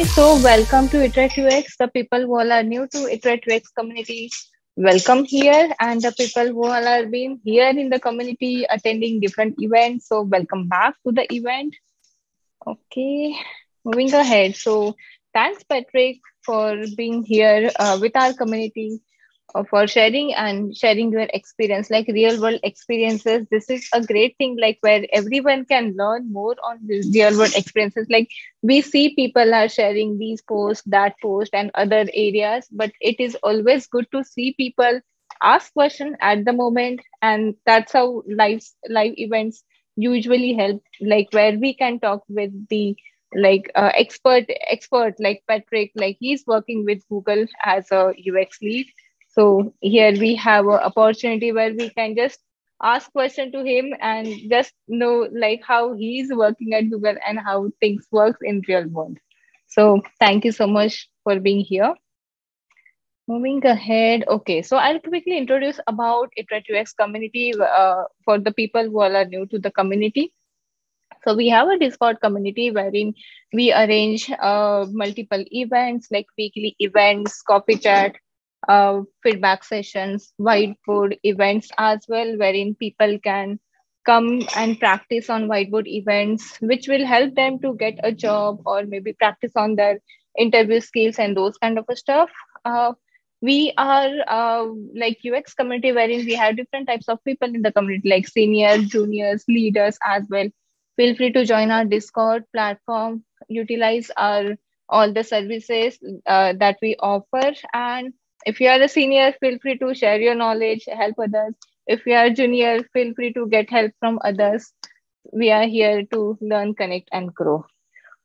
So welcome to IterateUX. The people who all are new to IterateUX community, welcome here. And the people who all are been here in the community attending different events, so welcome back to the event. Okay, moving ahead. So thanks, Patrick, for being here with our community for sharing your experience, like real world experiences. This is a great thing, like where everyone can learn more on the real world experiences. Like we see people are sharing these posts, that post, and other areas, but it is always good to see people ask question at the moment, and that's how live events usually help. Like where we can talk with the expert like Patrick, like he's working with Google as a UX lead, so here we have an opportunity where we can just ask question to him and just know like how he's working at Google and how things works in real world. So thank you so much for being here. Moving ahead, okay. So I'll quickly introduce about IterateUX community for the people who are new to the community. So we have a Discord community wherein we arrange multiple events like weekly events, coffee chat, feedback sessions, whiteboard events as well, wherein people can come and practice on whiteboard events, which will help them to get a job or maybe practice on their interview skills and those kind of stuff. We are like UX community wherein we have different types of people in the community, like seniors, juniors, leaders as well. Feel free to join our Discord platform, utilize our all the services that we offer. And if you are a senior, feel free to share your knowledge, help others. If you are junior, feel free to get help from others. We are here to learn, connect, and grow.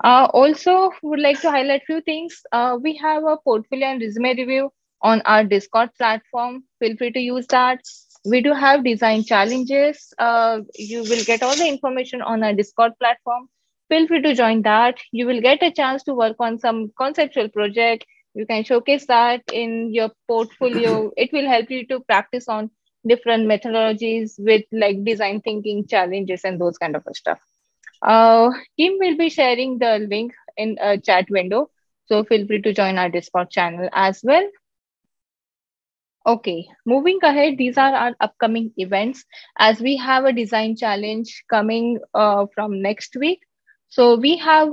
Also, would like to highlight few things. We have a portfolio and resume review on our Discord platform. Feel free to use that. We do have design challenges. You will get all the information on our Discord platform. Feel free to join that. You will get a chance to work on some conceptual project. You can showcase that in your portfolio. It will help you to practice on different methodologies with like design thinking challenges and those kind of stuff. Kim will be sharing the link in a chat window. So feel free to join our Discord channel as well. Okay, moving ahead, these are our upcoming events as we have a design challenge coming from next week. So we have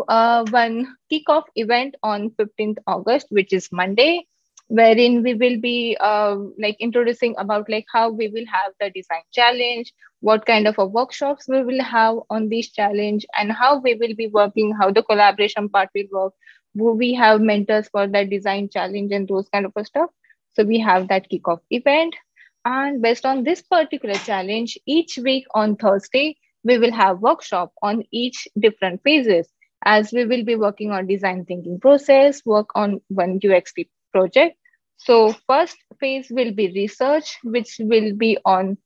one kickoff event on 15th August, which is Monday, wherein we will be like introducing about like how we will have the design challenge, what kind of a workshops we will have on this challenge, and how we will be working, how the collaboration part will work. Will we have mentors for that design challenge and those kind of stuff? So we have that kickoff event. And based on this particular challenge, each week on Thursday, we will have workshop on each different phases as we will be working on design thinking process, work on one UXT project. So first phase will be research, which will be on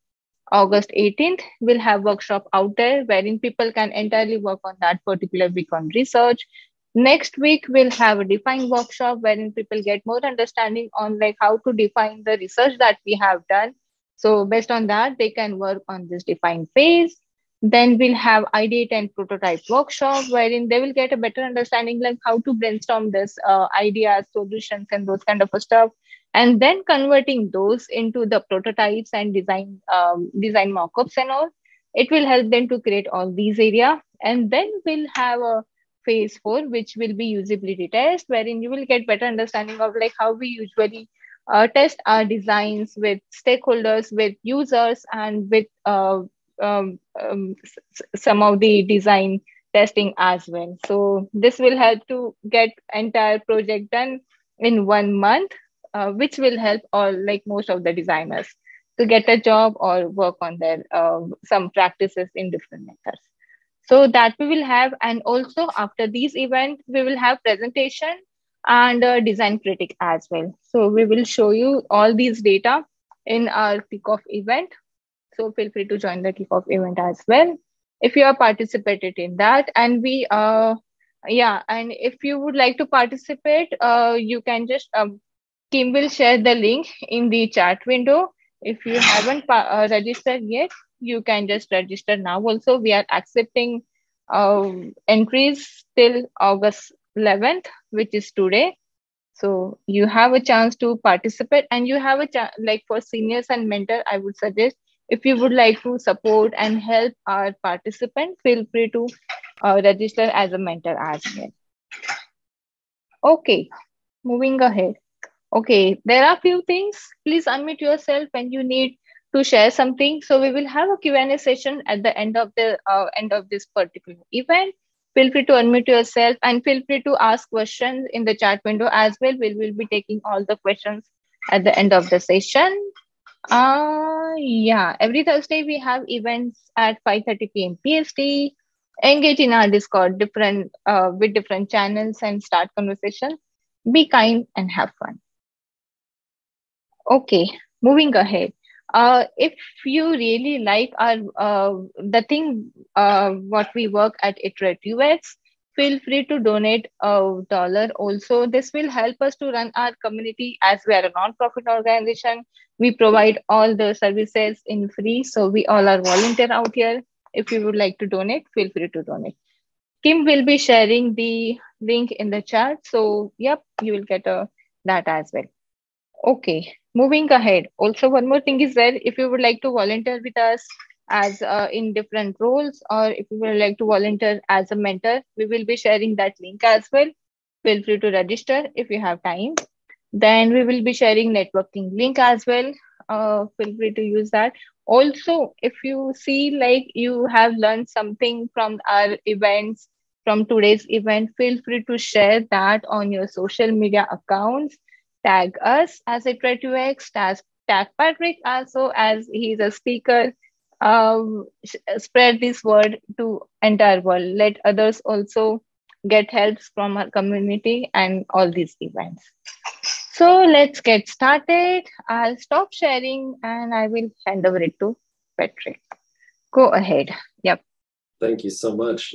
August 18th. We'll have workshop out there wherein people can entirely work on that particular week on research. Next week, we'll have a define workshop wherein people get more understanding on like how to define the research that we have done. So based on that, they can work on this define phase. Then we'll have ideate and prototype workshop wherein they will get a better understanding like how to brainstorm this ideas, solutions, and those kind of stuff. And then converting those into the prototypes and design mockups and all. It will help them to create all these area. And then we'll have a phase 4, which will be usability test, wherein you will get better understanding of like how we usually test our designs with stakeholders, with users, and with some of the design testing as well. So this will help to get entire project done in 1 month, which will help all like most of the designers to get a job or work on their some practices in different methods. So that we will have, and also after these events, we will have presentation and design critic as well. So we will show you all these data in our kickoff event. So feel free to join the kickoff event as well if you are participated in that. And yeah, and if you would like to participate, you can just Kim will share the link in the chat window. If you haven't registered yet, you can just register now. Also, we are accepting entries till August 11th, which is today. So you have a chance to participate, and you have a chance, like for seniors and mentor, I would suggest if you would like to support and help our participant, feel free to register as a mentor as well. Okay, moving ahead. Okay, there are few things. Please unmute yourself when you need to share something. So we will have a Q&A session at the end of this particular event. Feel free to unmute yourself and feel free to ask questions in the chat window as well. We will be taking all the questions at the end of the session. Yeah, every Thursday we have events at 5:30 p.m. PST. Engage in our Discord different with different channels and start conversation. Be kind and have fun. Okay, moving ahead. If you really like our the thing what we work at IterateUX, feel free to donate $1 also. This will help us to run our community as we are a non-profit organization. We provide all the services in free, so we all are volunteer out here. If you would like to donate, feel free to donate. Kim will be sharing the link in the chat, so yep, you will get that as well. Okay, moving ahead. Also, one more thing is there, if you would like to volunteer with us as in different roles, or if you would like to volunteer as a mentor, we will be sharing that link as well. Feel free to register if you have time. Then we will be sharing networking link as well. Feel free to use that. Also, if you see like you have learned something from our events, from today's event, feel free to share that on your social media accounts. Tag us as IterateUX, tag Patrick also as he's a speaker. Spread this word to entire world. Let others also get helps from our community and all these events. So let's get started. I'll stop sharing and I will hand over it to Patrick. Go ahead. Yep. Thank you so much.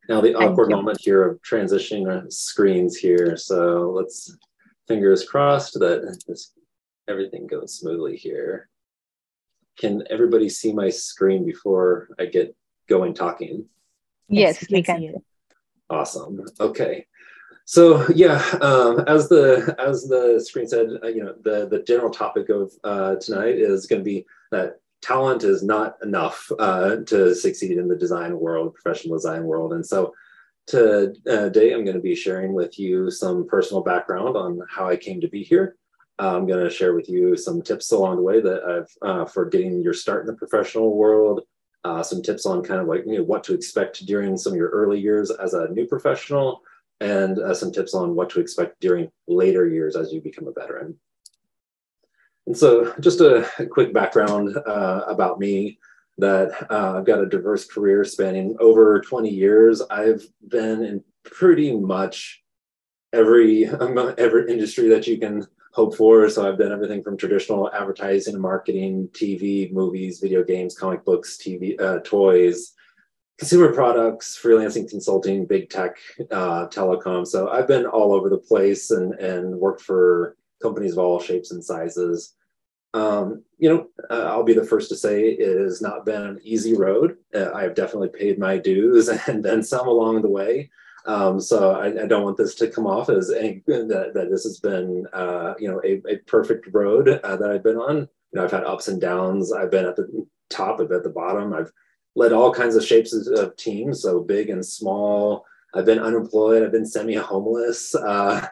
Now the awkward moment here of transitioning screens here. So let's, fingers crossed that everything goes smoothly here. Can everybody see my screen before I get going talking? Yes, we can. See it. Awesome. Okay. So yeah, as the screen said, the general topic of tonight is going to be that talent is not enough to succeed in the design world, professional design world. And so today I'm going to be sharing with you some personal background on how I came to be here. I'm going to share with you some tips along the way that I've for getting your start in the professional world. Some tips on kind of like what to expect during some of your early years as a new professional, and some tips on what to expect during later years as you become a veteran. And so just a quick background about me, that I've got a diverse career spanning over 20 years. I've been in pretty much every industry that you can hope for. So I've done everything from traditional advertising and marketing, TV, movies, video games, comic books, TV, toys, consumer products, freelancing, consulting, big tech, telecom. So I've been all over the place and worked for companies of all shapes and sizes. I'll be the first to say it has not been an easy road. I have definitely paid my dues and then some along the way. So I don't want this to come off as that this has been, a perfect road that I've been on. I've had ups and downs. I've been at the top, I've been at the bottom. I've led all kinds of shapes of teams, so big and small. I've been unemployed. I've been semi-homeless. I've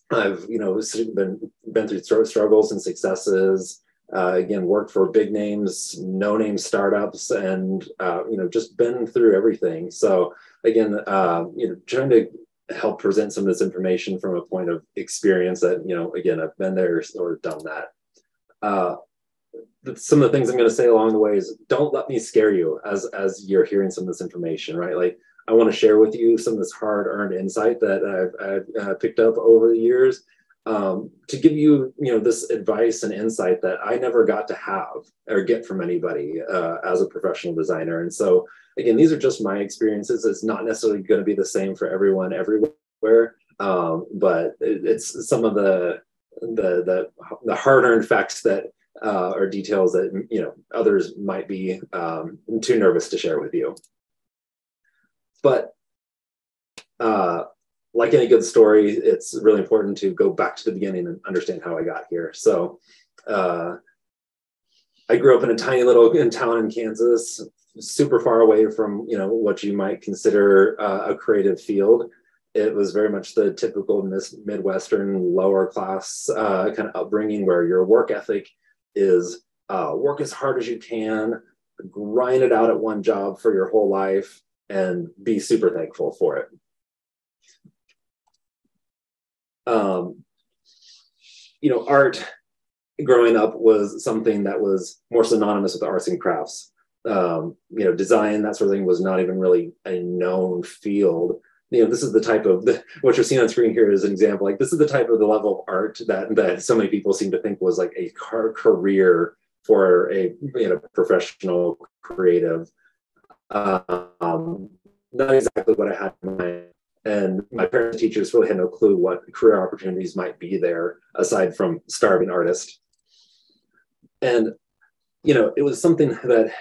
been through struggles and successes. Again, worked for big names, no-name startups, and just been through everything. So again, trying to help present some of this information from a point of experience that again, I've been there or done that. Some of the things I'm going to say along the way is don't let me scare you as you're hearing some of this information, right? Like, I want to share with you some of this hard-earned insight that I've picked up over the years to give you, this advice and insight that I never got to have or get from anybody as a professional designer. And so, again, these are just my experiences. It's not necessarily going to be the same for everyone everywhere, but it's some of the hard-earned facts that or details that others might be too nervous to share with you. But uh, like any good story, it's really important to go back to the beginning and understand how I got here. So I grew up in a tiny little town in Kansas, super far away from what you might consider a creative field. It was very much the typical Midwestern lower class kind of upbringing where your work ethic is work as hard as you can, grind it out at one job for your whole life, and be super thankful for it. Art growing up was something that was more synonymous with arts and crafts. Design, that sort of thing, was not even really a known field. This is the type of what you're seeing on screen here is an example. Like, this is the type of the level of art that so many people seem to think was like a career for a professional creative. Not exactly what I had in mind. And my parents and teachers really had no clue what career opportunities might be there aside from starving artist. And it was something that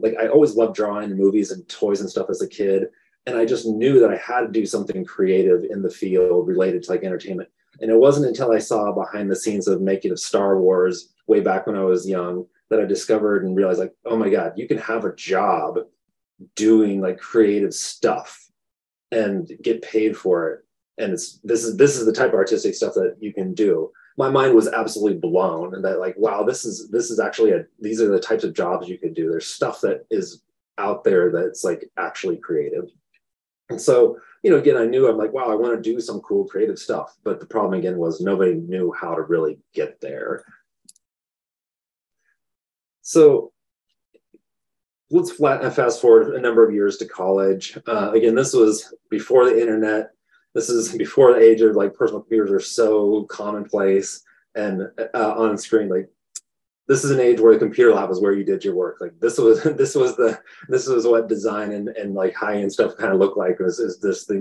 like, I always loved drawing movies and toys and stuff as a kid. And I just knew that I had to do something creative in the field related to like entertainment. And it wasn't until I saw behind the scenes of making of Star Wars way back when I was young that I discovered and realized, like, oh my God, you can have a job doing like creative stuff and get paid for it. And this is the type of artistic stuff that you can do. My mind was absolutely blown, and that, like, wow, this is actually these are the types of jobs you could do. There's stuff that is out there that's like actually creative. And so, again, I knew, I'm like, wow, I want to do some cool creative stuff. But the problem again was nobody knew how to really get there. So let's fast forward a number of years to college. Again, this was before the internet. This is before the age of like personal computers are so commonplace and on screen. Like, this is an age where the computer lab was where you did your work. Like, this was what design and like high end stuff kind of looked like. Is this the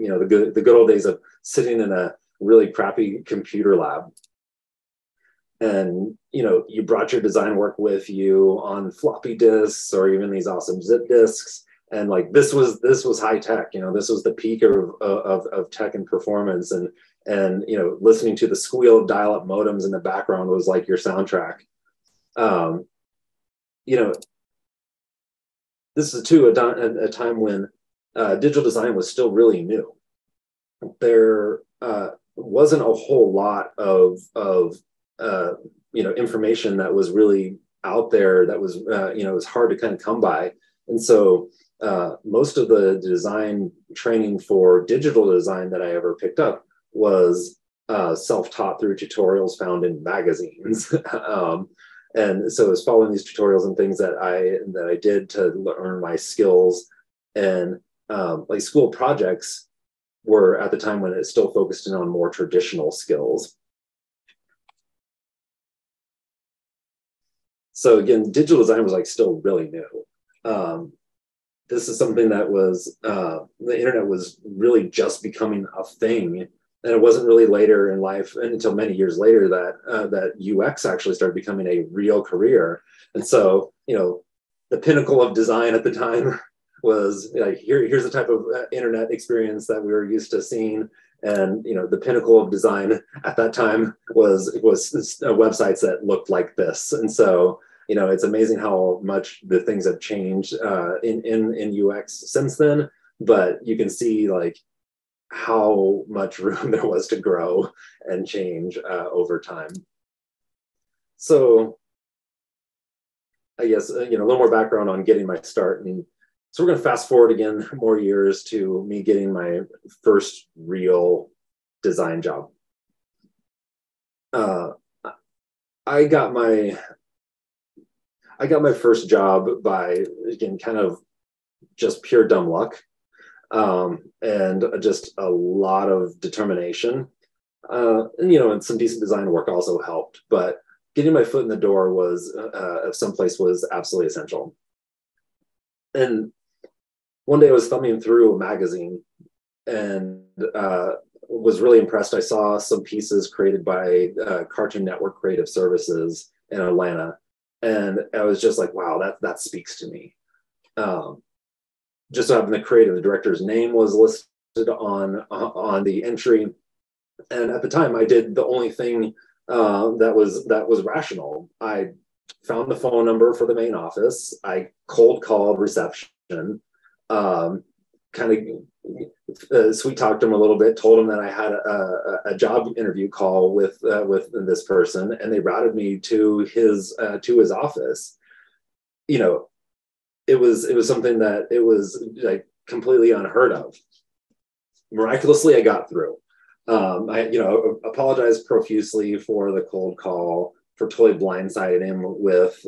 good old days of sitting in a really crappy computer lab. And you brought your design work with you on floppy disks or even these awesome zip disks. And like, this was high tech. This was the peak of tech and performance. And listening to the squeal of dial-up modems in the background was like your soundtrack. This is too a time when digital design was still really new. There wasn't a whole lot of information that was really out there that was it was hard to kind of come by. And so most of the design training for digital design that I ever picked up was self-taught through tutorials found in magazines. And so I was following these tutorials and things that I did to learn my skills. And like, school projects were at the time when it still focused in on more traditional skills. So again, digital design was like still really new. This is something that was, the internet was really just becoming a thing. And it wasn't really later in life, and until many years later, that UX actually started becoming a real career. And so, the pinnacle of design at the time was like, here's the type of internet experience that we were used to seeing. And the pinnacle of design at that time was websites that looked like this. And so, it's amazing how much the things have changed in UX since then. But you can see like how much room there was to grow and change over time. So I guess a little more background on getting my start. And so we're going to fast forward again more years to me getting my first real design job. I got my first job by, again, kind of just pure dumb luck. And just a lot of determination. And some decent design work also helped, but getting my foot in the door was of someplace was absolutely essential. And one day I was thumbing through a magazine and was really impressed. I saw some pieces created by Cartoon Network Creative Services in Atlanta, and I was just like, wow, that speaks to me. Just so having the creative director's name was listed on the entry, and at the time I did the only thing that was rational. I found the phone number for the main office. I cold called reception, kind of sweet talked him a little bit, told him that I had a job interview call with this person, and they routed me to his office. You know, it was something that it was like completely unheard of. Miraculously, I got through. I apologized profusely for the cold call, for totally blindsiding him with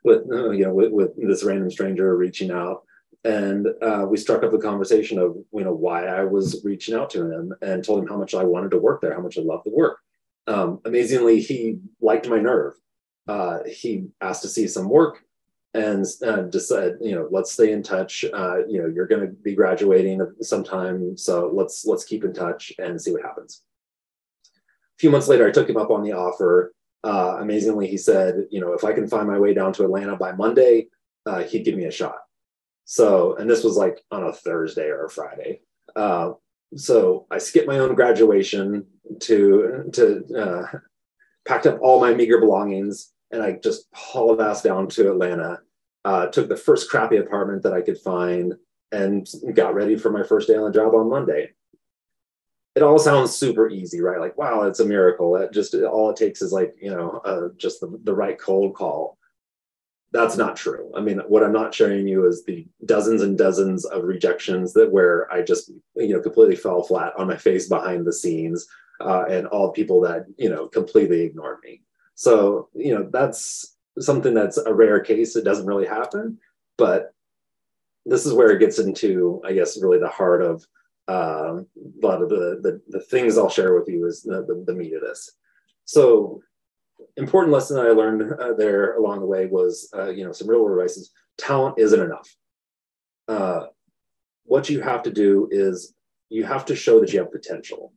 this random stranger reaching out. And we struck up a conversation of why I was reaching out to him, and told him how much I wanted to work there, how much I loved the work. Amazingly, he liked my nerve. He asked to see some work, and just said, let's stay in touch. You're going to be graduating sometime, so let's keep in touch and see what happens. A few months later, I took him up on the offer. Amazingly, he said, if I can find my way down to Atlanta by Monday, he'd give me a shot. So, and this was like on a Thursday or a Friday. So I skipped my own graduation to packed up all my meager belongings, and I just hauled ass down to Atlanta, took the first crappy apartment that I could find, and got ready for my first day on the job on Monday. It all sounds super easy, right? Like, wow, it's a miracle. All it takes is just the right cold call. That's not true. I mean, what I'm not showing you is the dozens and dozens of rejections where I just, completely fell flat on my face behind the scenes, and all people that, completely ignored me. So, that's something that's a rare case. It doesn't really happen, but this is where it gets into, I guess, really the heart of a lot of the things I'll share with you is the meat of this. So, important lesson I learned there along the way was, some real world advice is talent isn't enough. What you have to do is you have to show that you have potential.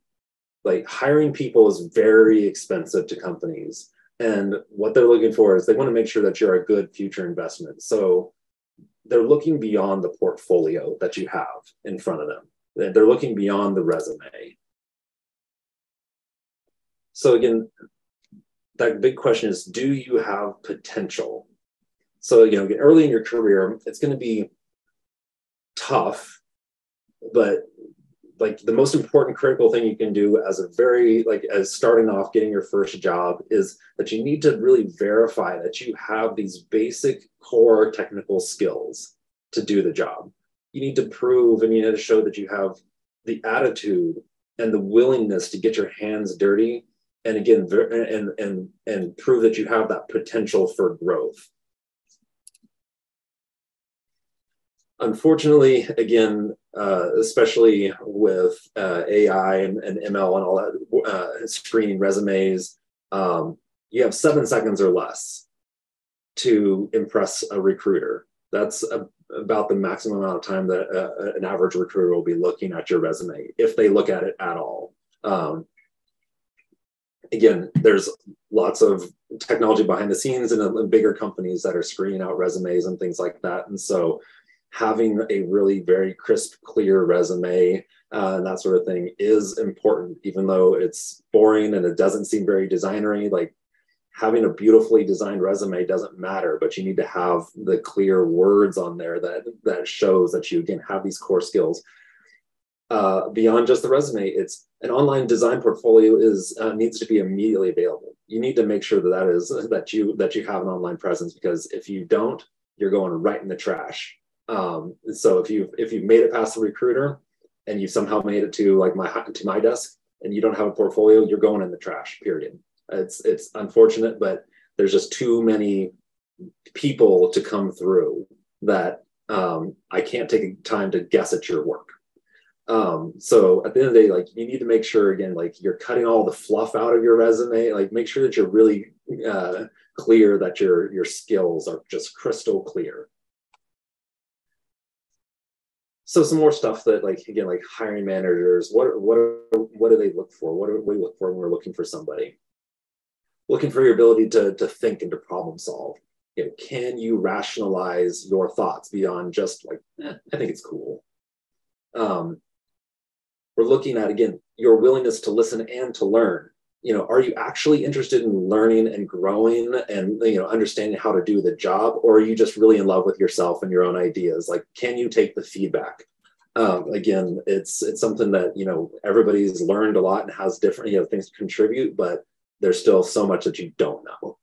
Like, hiring people is very expensive to companies. And what they're looking for is they want to make sure that you're a good future investment. So they're looking beyond the portfolio that you have in front of them. They're looking beyond the resume. So again, that big question is, do you have potential? So, early in your career, it's going to be tough, but like the most important critical thing you can do as as starting off getting your first job is that you need to really verify that you have these basic core technical skills to do the job. You need to prove and you need to show that you have the attitude and the willingness to get your hands dirty, and again, and prove that you have that potential for growth. Unfortunately, again, especially with AI and ML and all that, screening resumes, you have 7 seconds or less to impress a recruiter. That's about the maximum amount of time that an average recruiter will be looking at your resume, if they look at it at all. Again, there's lots of technology behind the scenes in bigger companies that are screening out resumes and things like that. And so having a really very crisp, clear resume and that sort of thing is important, even though it's boring and it doesn't seem very designery. Like, having a beautifully designed resume doesn't matter, but you need to have the clear words on there that shows that you, again, have these core skills. Beyond just the resume, it's an online design portfolio needs to be immediately available. You need to make sure that you have an online presence, because if you don't, you're going right in the trash. So if you've made it past the recruiter and you somehow made it to my desk and you don't have a portfolio, you're going in the trash, period. It's unfortunate, but there's just too many people to come through that I can't take time to guess at your work. So at the end of the day, you need to make sure, again, you're cutting all the fluff out of your resume. Make sure that you're really clear, that your skills are just crystal clear. So some more stuff that, again, hiring managers, what do they look for? What do we look for when we're looking for somebody? Looking for your ability to think and to problem solve. Can you rationalize your thoughts beyond just I think it's cool? we're looking at, again, your willingness to listen and to learn. Are you actually interested in learning and growing and, understanding how to do the job, or are you just really in love with yourself and your own ideas? Like, can you take the feedback? Again, it's something that, everybody's learned a lot and has different, things to contribute, but there's still so much that you don't know.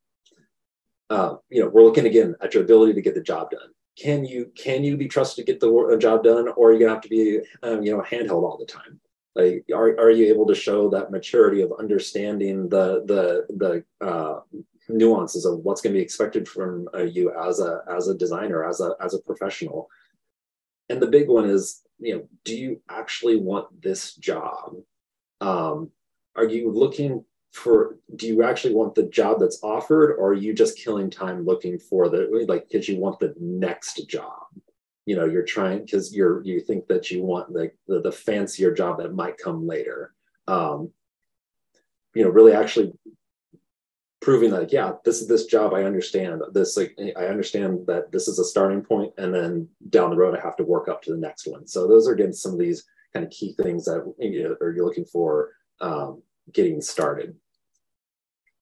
We're looking again at your ability to get the job done. Can you be trusted to get the job done, or are you gonna have to be, handheld all the time? Like, are you able to show that maturity of understanding the nuances of what's going to be expected from you as a designer, as a professional? And the big one is, do you actually want this job? Are you looking for, do you actually want the job that's offered, or are you just killing time looking for because you want the next job? You're trying because you think that you want the fancier job that might come later. Really actually proving that, yeah, this job, I understand this. Like, I understand that this is a starting point, and then down the road, I have to work up to the next one. So those are, again, some of these kind of key things that you're looking for getting started.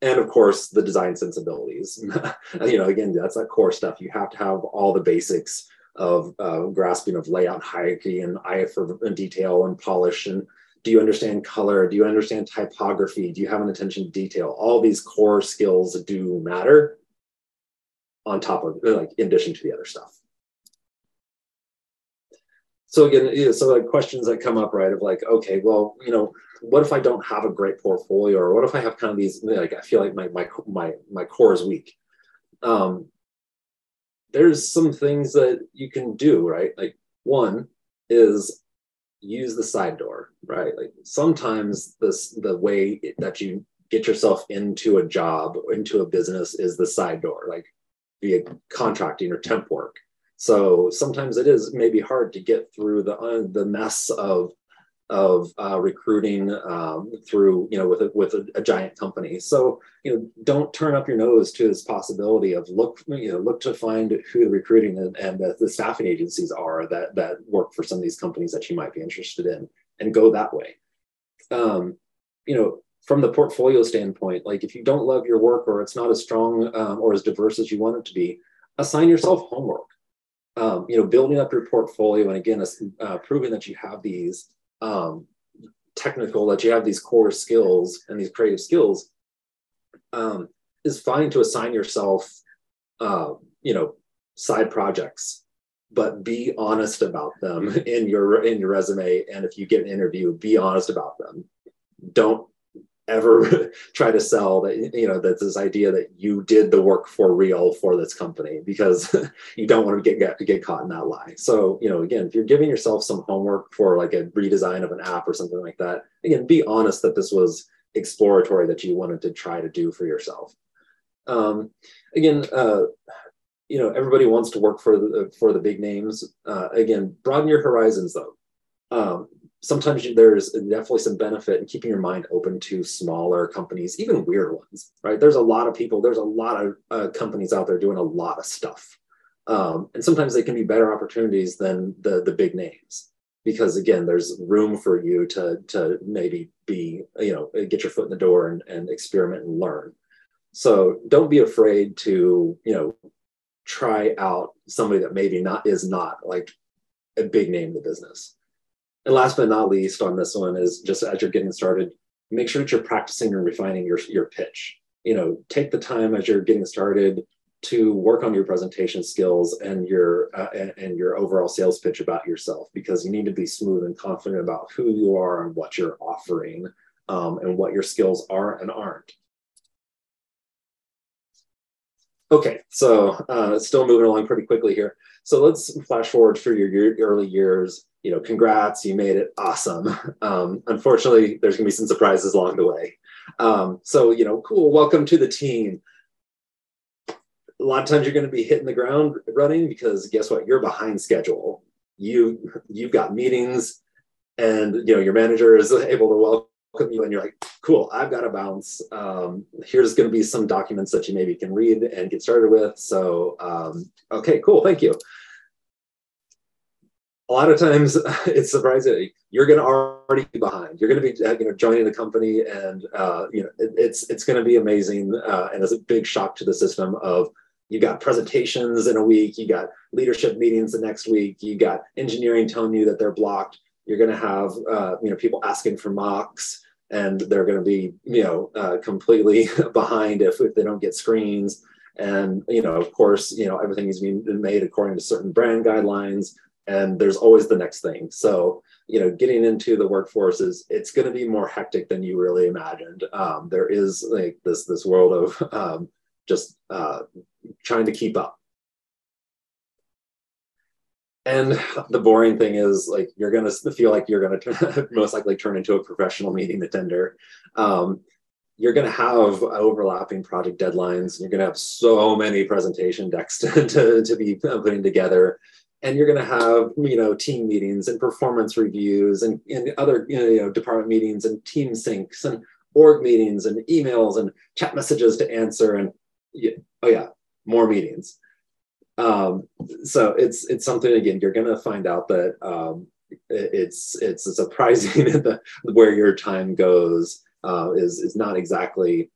And of course, the design sensibilities. Again, that's that core stuff. You have to have all the basics of grasping of layout, hierarchy, and eye for detail and polish. And do you understand color? Do you understand typography? Do you have an attention to detail? All these core skills do matter on top of, in addition to the other stuff. So again, so questions that come up, right, of like, okay, well, what if I don't have a great portfolio, or what if I have kind of these, I feel like my core is weak. There's some things that you can do, right? Like, one is use the side door, right? Like, sometimes the way that you get yourself into a job, into a business, is the side door, like via contracting or temp work. So sometimes it is maybe hard to get through the mess of recruiting through, with a giant company. So, don't turn up your nose to this possibility of look to find who the recruiting and the staffing agencies are that work for some of these companies that you might be interested in, and go that way. From the portfolio standpoint, like, if you don't love your work, or it's not as strong or as diverse as you want it to be, assign yourself homework. Building up your portfolio, and again, proving that you have these technical, that you have these core skills and these creative skills, is fine to assign yourself, side projects, but be honest about them in your resume. And if you get an interview, be honest about them. Don't ever try to sell that, that this idea that you did the work for real for this company, because you don't want to get caught in that lie. So, again, if you're giving yourself some homework for like a redesign of an app or something like that, again, be honest that this was exploratory, that you wanted to try to do for yourself. Again, everybody wants to work for the big names. Again, broaden your horizons though. Sometimes there's definitely some benefit in keeping your mind open to smaller companies, even weird ones, right? There's a lot of people, there's a lot of companies out there doing a lot of stuff. And sometimes they can be better opportunities than the big names, because again, there's room for you to maybe be, get your foot in the door and experiment and learn. So don't be afraid to, try out somebody that maybe is not like a big name in the business. And last but not least on this one is, just as you're getting started, make sure that you're practicing and refining your pitch. Take the time as you're getting started to work on your presentation skills and your overall sales pitch about yourself, because you need to be smooth and confident about who you are and what you're offering, and what your skills are and aren't. Okay, so still moving along pretty quickly here. So let's flash forward through your early years. Congrats, you made it, awesome. Unfortunately, there's gonna be some surprises along the way. So, cool, welcome to the team. A lot of times you're gonna be hitting the ground running, because guess what? You're behind schedule. You've got meetings, and your manager is able to welcome you, and you're like, cool, I've got to bounce. Here's going to be some documents that you maybe can read and get started with. So, okay, cool, thank you. a lot of times it's surprising you're going to already be behind. You're going to be joining the company, and it's going to be amazing, and it's a big shock to the system of you got presentations in a week, you got leadership meetings the next week, you got engineering telling you that they're blocked. You're going to have people asking for mocks, and they're going to be completely behind if they don't get screens. And of course, everything is being made according to certain brand guidelines, and there's always the next thing. So getting into the workforce it's going to be more hectic than you really imagined. There is like this world of just trying to keep up. And the boring thing is, like, you're going to feel like you're going to most likely turn into a professional meeting attender. You're going to have overlapping project deadlines. You're going to have so many presentation decks to be putting together. And you're going to have, team meetings and performance reviews and other, department meetings and team syncs and org meetings and emails and chat messages to answer. And more meetings. So it's something, again, you're going to find out that it's surprising where your time goes is not exactly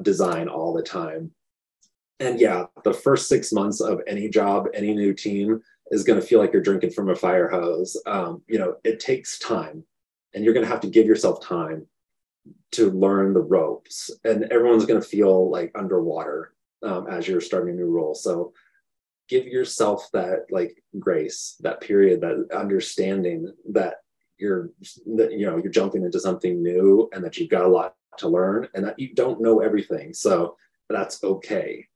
design all the time. And yeah, the first 6 months of any job, any new team is going to feel like you're drinking from a fire hose. It takes time, and you're going to have to give yourself time to learn the ropes, and everyone's going to feel like underwater as you're starting a new role. So give yourself that grace, that period, that understanding that you're jumping into something new, and that you've got a lot to learn, and that you don't know everything. So that's okay.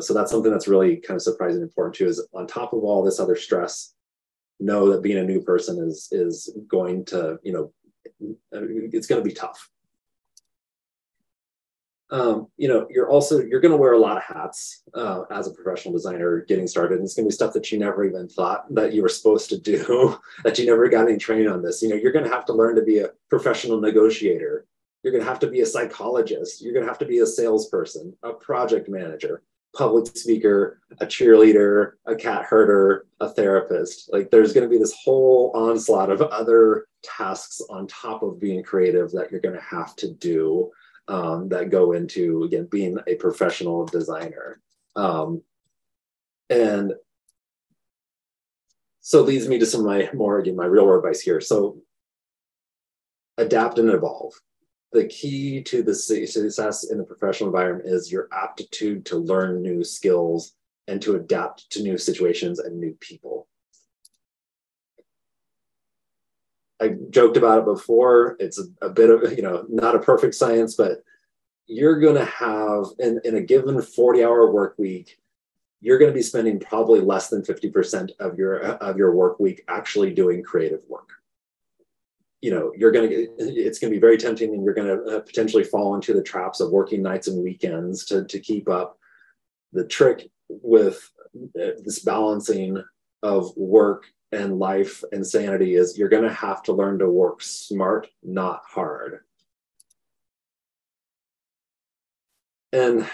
So that's something that's really kind of surprising and important too, is on top of all this other stress, know that being a new person is going to, it's going to be tough. You're going to wear a lot of hats as a professional designer getting started. And it's going to be stuff that you never even thought that you were supposed to do, that you never got any training on this. You're going to have to learn to be a professional negotiator. You're going to have to be a psychologist. You're going to have to be a salesperson, a project manager, public speaker, a cheerleader, a cat herder, a therapist. Like, there's going to be this whole onslaught of other tasks on top of being creative that you're going to have to do. That go into, again, being a professional designer. And so leads me to some of my my real world advice here. So adapt and evolve. The key to the success in the professional environment is your aptitude to learn new skills and to adapt to new situations and new people. I joked about it before. It's a bit of, not a perfect science, but you're going to have, in a given 40-hour work week, you're going to be spending probably less than 50% of your work week actually doing creative work. It's going to be very tempting, and you're going to potentially fall into the traps of working nights and weekends to keep up. The trick with this balancing of work and life and sanity is you're going to have to learn to work smart, not hard. And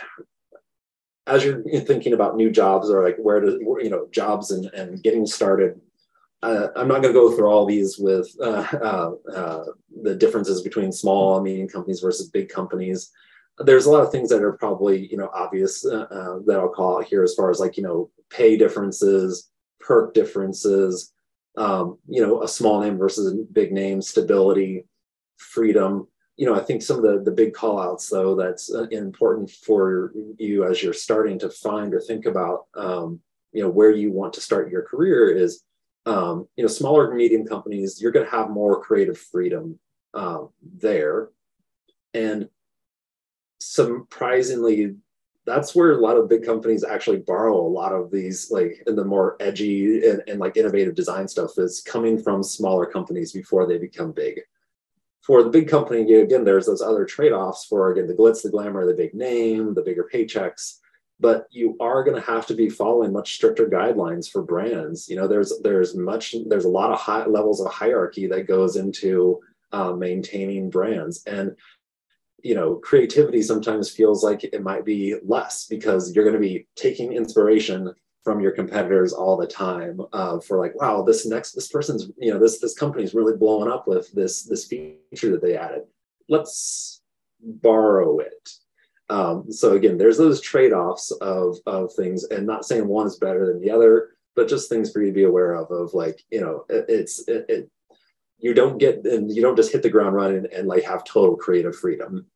as you're thinking about new jobs, or jobs and getting started, I'm not going to go through all these with the differences between small and medium companies versus big companies. There's a lot of things that are probably obvious that I'll call out here, as far as pay differences, perk differences, a small name versus a big name, stability, freedom. I think some of the big call outs, though, that's important for you as you're starting to find or think about, where you want to start your career is, smaller and medium companies, you're going to have more creative freedom there. And surprisingly, that's where a lot of big companies actually borrow a lot of these, in the more edgy and innovative design stuff is coming from smaller companies before they become big. For the big company, again, there's those other trade-offs for, again, the glitz, the glamour, the big name, the bigger paychecks, but you are going to have to be following much stricter guidelines for brands. There's a lot of high levels of hierarchy that goes into maintaining brands. And creativity sometimes feels like it might be less, because you're going to be taking inspiration from your competitors all the time for like, wow, this person's, this company's really blowing up with this feature that they added. Let's borrow it. So again, there's those trade-offs of things, and not saying one is better than the other, but just things for you to be aware of like, you don't just hit the ground running and like have total creative freedom.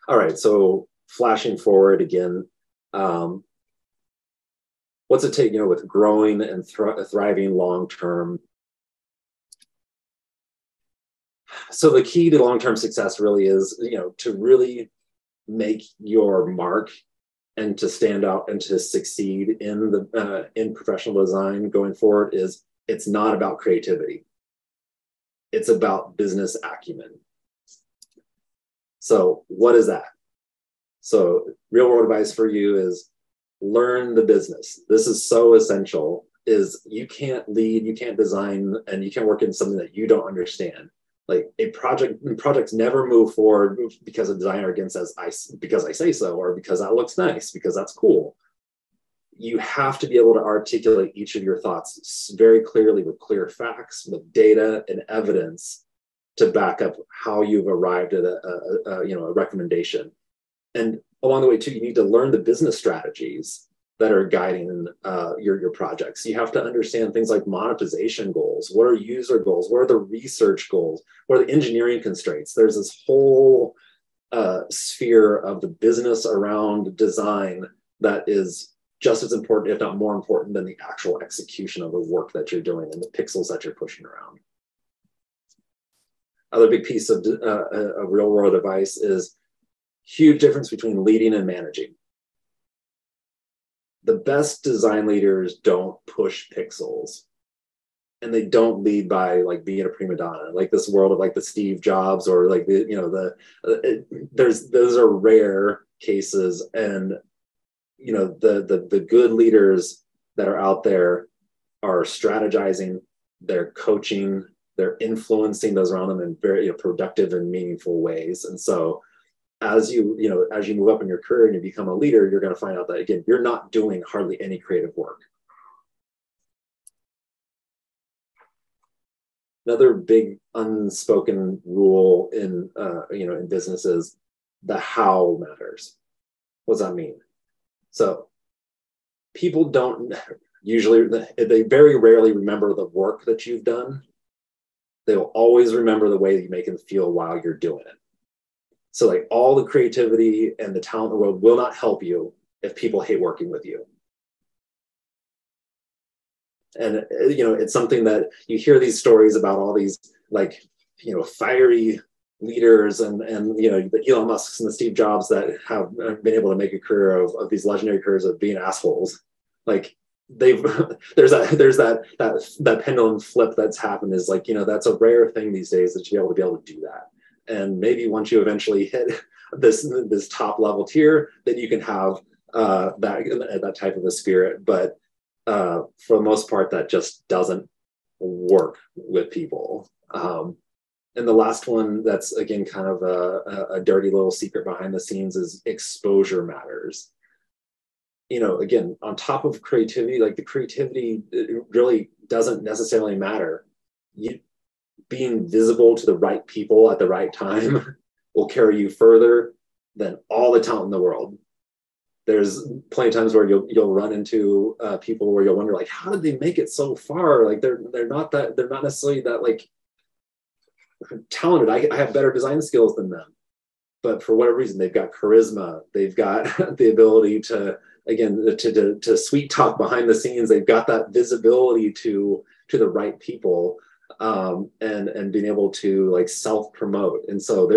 All right, so flashing forward again, what's it take, with growing and thriving long-term? So the key to long-term success really is, to really make your mark and to stand out and to succeed in professional design going forward is, it's not about creativity. It's about business acumen. So what is that? So real world advice for you is learn the business. This is so essential, is you can't lead, you can't design, and you can't work in something that you don't understand. Like projects never move forward because a designer again says, because I say so, or because that looks nice, because that's cool. You have to be able to articulate each of your thoughts very clearly with clear facts, with data and evidence to back up how you've arrived at a recommendation. And along the way too, you need to learn the business strategies that are guiding your projects. You have to understand things like monetization goals. What are user goals? What are the research goals? What are the engineering constraints? There's this whole sphere of the business around design that is just as important, if not more important, than the actual execution of the work that you're doing and the pixels that you're pushing around. Other big piece of real world advice is huge difference between leading and managing. The best design leaders don't push pixels, and they don't lead by like being a prima donna, like this world of like the Steve Jobs or like those are rare cases. And the good leaders that are out there are strategizing, they're coaching, they're influencing those around them in very productive and meaningful ways. And so as you move up in your career and you become a leader, you're going to find out that, again, you're not doing hardly any creative work. Another big unspoken rule in business is the how matters. What does that mean? So people don't usually, they very rarely remember the work that you've done. They will always remember the way that you make them feel while you're doing it. So like all the creativity and the talent in the world will not help you if people hate working with you. And it's something that you hear these stories about, all these like fiery leaders and the Elon Musks and the Steve Jobs that have been able to make a career of these legendary careers of being assholes. Like there's that pendulum flip that's happened, is like, that's a rare thing these days, that you be able to do that. And maybe once you eventually hit this top level tier, then you can have that type of a spirit. But for the most part, that just doesn't work with people. And the last one, that's again kind of a dirty little secret behind the scenes, is exposure matters. Again, on top of creativity, like the creativity, it really doesn't necessarily matter. Being visible to the right people at the right time will carry you further than all the talent in the world. There's plenty of times where you'll run into people where you'll wonder, like, how did they make it so far? Like they're not necessarily that like talented. I have better design skills than them, but for whatever reason, they've got charisma. They've got the ability to, again, to sweet talk behind the scenes. They've got that visibility to the right people. And being able to like self-promote. And so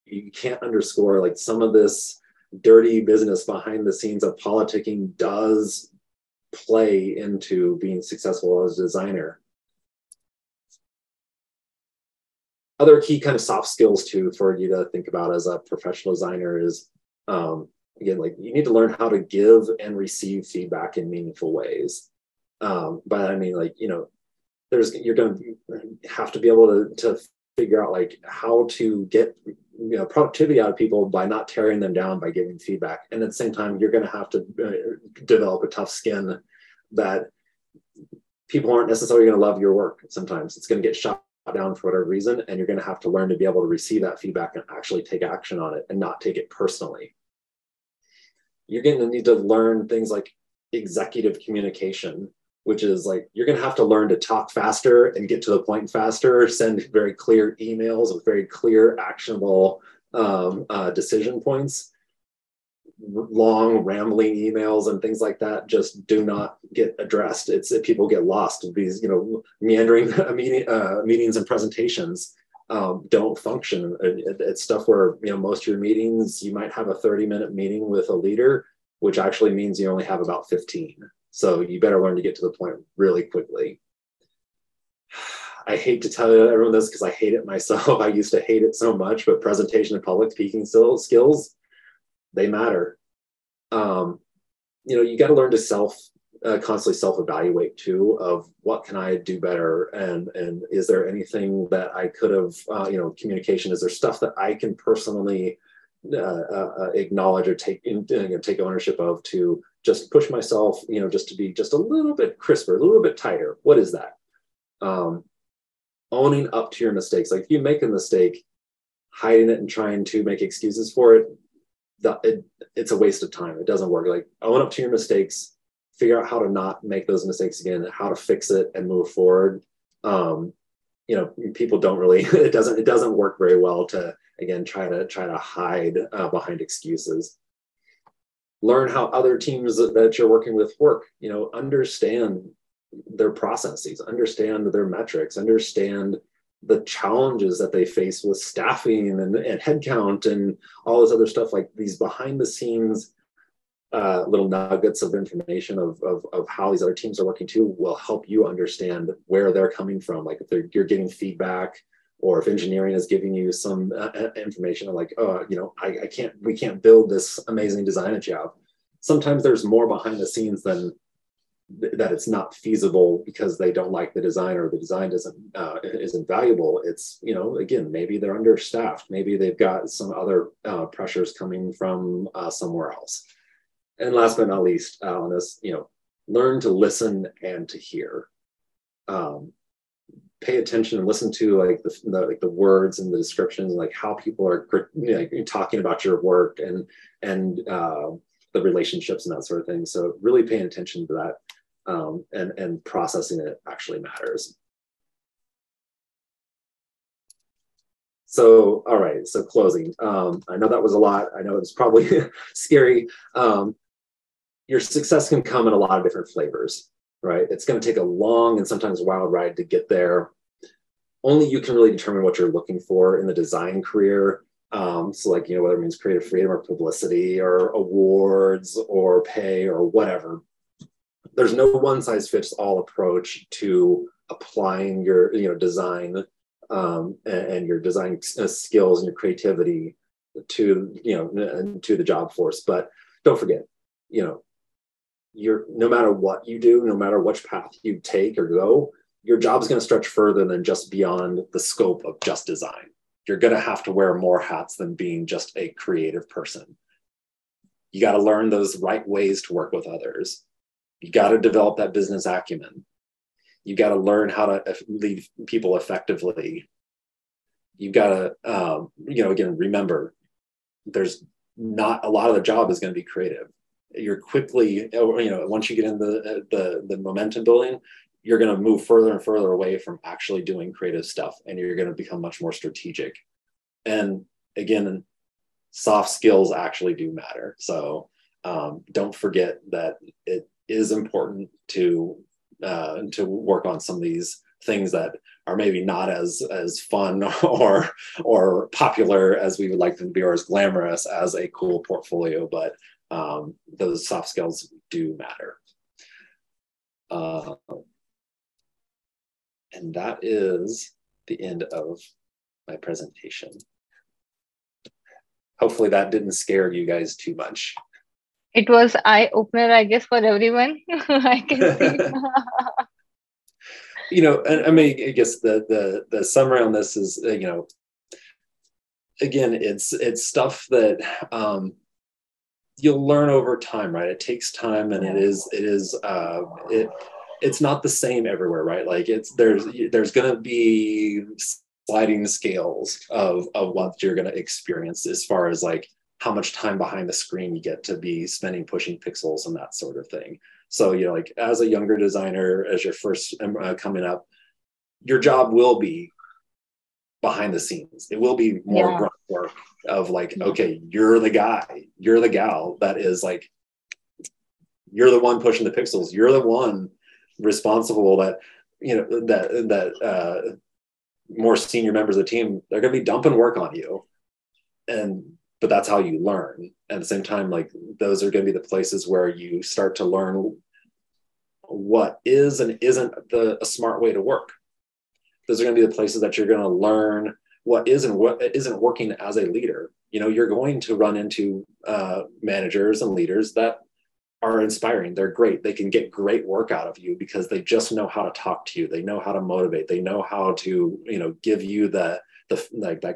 you can't underscore like some of this dirty business behind the scenes of politicking does play into being successful as a designer. Other key kind of soft skills too for you to think about as a professional designer is, again, like you need to learn how to give and receive feedback in meaningful ways. But I mean, like, you're going to have to be able to figure out like how to get productivity out of people by not tearing them down, by giving feedback. And at the same time, you're going to have to develop a tough skin that people aren't necessarily going to love your work. Sometimes it's going to get shot down for whatever reason, and you're going to have to learn to be able to receive that feedback and actually take action on it and not take it personally. You're going to need to learn things like executive communication, which is like, you're going to have to learn to talk faster and get to the point faster, send very clear emails with very clear, actionable decision points. Long rambling emails and things like that just do not get addressed. It's that people get lost in these, meandering meetings and presentations don't function. It's stuff where, most of your meetings, you might have a 30-minute meeting with a leader, which actually means you only have about 15. So you better learn to get to the point really quickly. I hate to tell everyone this because I hate it myself. I used to hate it so much, but presentation and public speaking skills, they matter. You got to learn to constantly self-evaluate too, of what can I do better, and is there anything that I could have, communication, is there stuff that I can personally acknowledge or take ownership of to just push myself, just to be just a little bit crisper, a little bit tighter. What is that? Owning up to your mistakes. Like, if you make a mistake, hiding it and trying to make excuses for it, it's a waste of time. It doesn't work. Like, own up to your mistakes, figure out how to not make those mistakes again, how to fix it and move forward. People don't really, it doesn't work very well to, again, try to hide behind excuses. Learn how other teams that you're working with work. Understand their processes, understand their metrics, understand the challenges that they face with staffing and headcount and all this other stuff. Like, these behind the scenes little nuggets of information of how these other teams are working too will help you understand where they're coming from. Like, if you're getting feedback, or if engineering is giving you some information like, we can't build this amazing design that you have. Sometimes there's more behind the scenes than that. It's not feasible because they don't like the design, or the design isn't valuable. It's, again, maybe they're understaffed, maybe they've got some other pressures coming from somewhere else. And last but not least on this, learn to listen and to hear. Pay attention and listen to the words and the descriptions, like how people are talking about your work and the relationships and that sort of thing. So really paying attention to that. And processing it actually matters. So, all right, so closing. I know that was a lot. I know it's probably scary. Your success can come in a lot of different flavors, right? It's going to take a long and sometimes wild ride to get there. Only you can really determine what you're looking for in the design career. So like, whether it means creative freedom or publicity or awards or pay or whatever. There's no one size fits all approach to applying your design and your design skills and your creativity to the job force. But don't forget, no matter what you do, no matter which path you take or go, your job is going to stretch further than just beyond the scope of just design. You're going to have to wear more hats than being just a creative person. You got to learn those right ways to work with others. You got to develop that business acumen. You got to learn how to lead people effectively. You got to, again, remember, there's not a lot of the job is going to be creative. You're quickly, once you get in the momentum building, you're going to move further and further away from actually doing creative stuff, and you're going to become much more strategic. And again, soft skills actually do matter. So don't forget that it is important to work on some of these things that are maybe not as fun or popular as we would like them to be, or as glamorous as a cool portfolio, but those soft skills do matter. And that is the end of my presentation. Hopefully that didn't scare you guys too much. It was eye-opener, I guess, for everyone. I can see. I mean, I guess the summary on this is, again, it's stuff that you'll learn over time, right? It takes time, and it's not the same everywhere, right? Like there's going to be sliding scales of what you're going to experience as far as like how much time behind the screen you get to be spending pushing pixels and that sort of thing. So, like as a younger designer, as you're first coming up, your job will be behind the scenes. It will be more grunt work of like, okay, you're the guy, you're the gal that is like, you're the one pushing the pixels. You're the one responsible that, that more senior members of the team, they're going to be dumping work on you. But that's how you learn. At the same time, like those are going to be the places where you start to learn what is and isn't a smart way to work. Those are going to be the places that you're going to learn what is and what isn't working as a leader. You're going to run into managers and leaders that are inspiring. They're great. They can get great work out of you because they just know how to talk to you. They know how to motivate. They know how to, give you that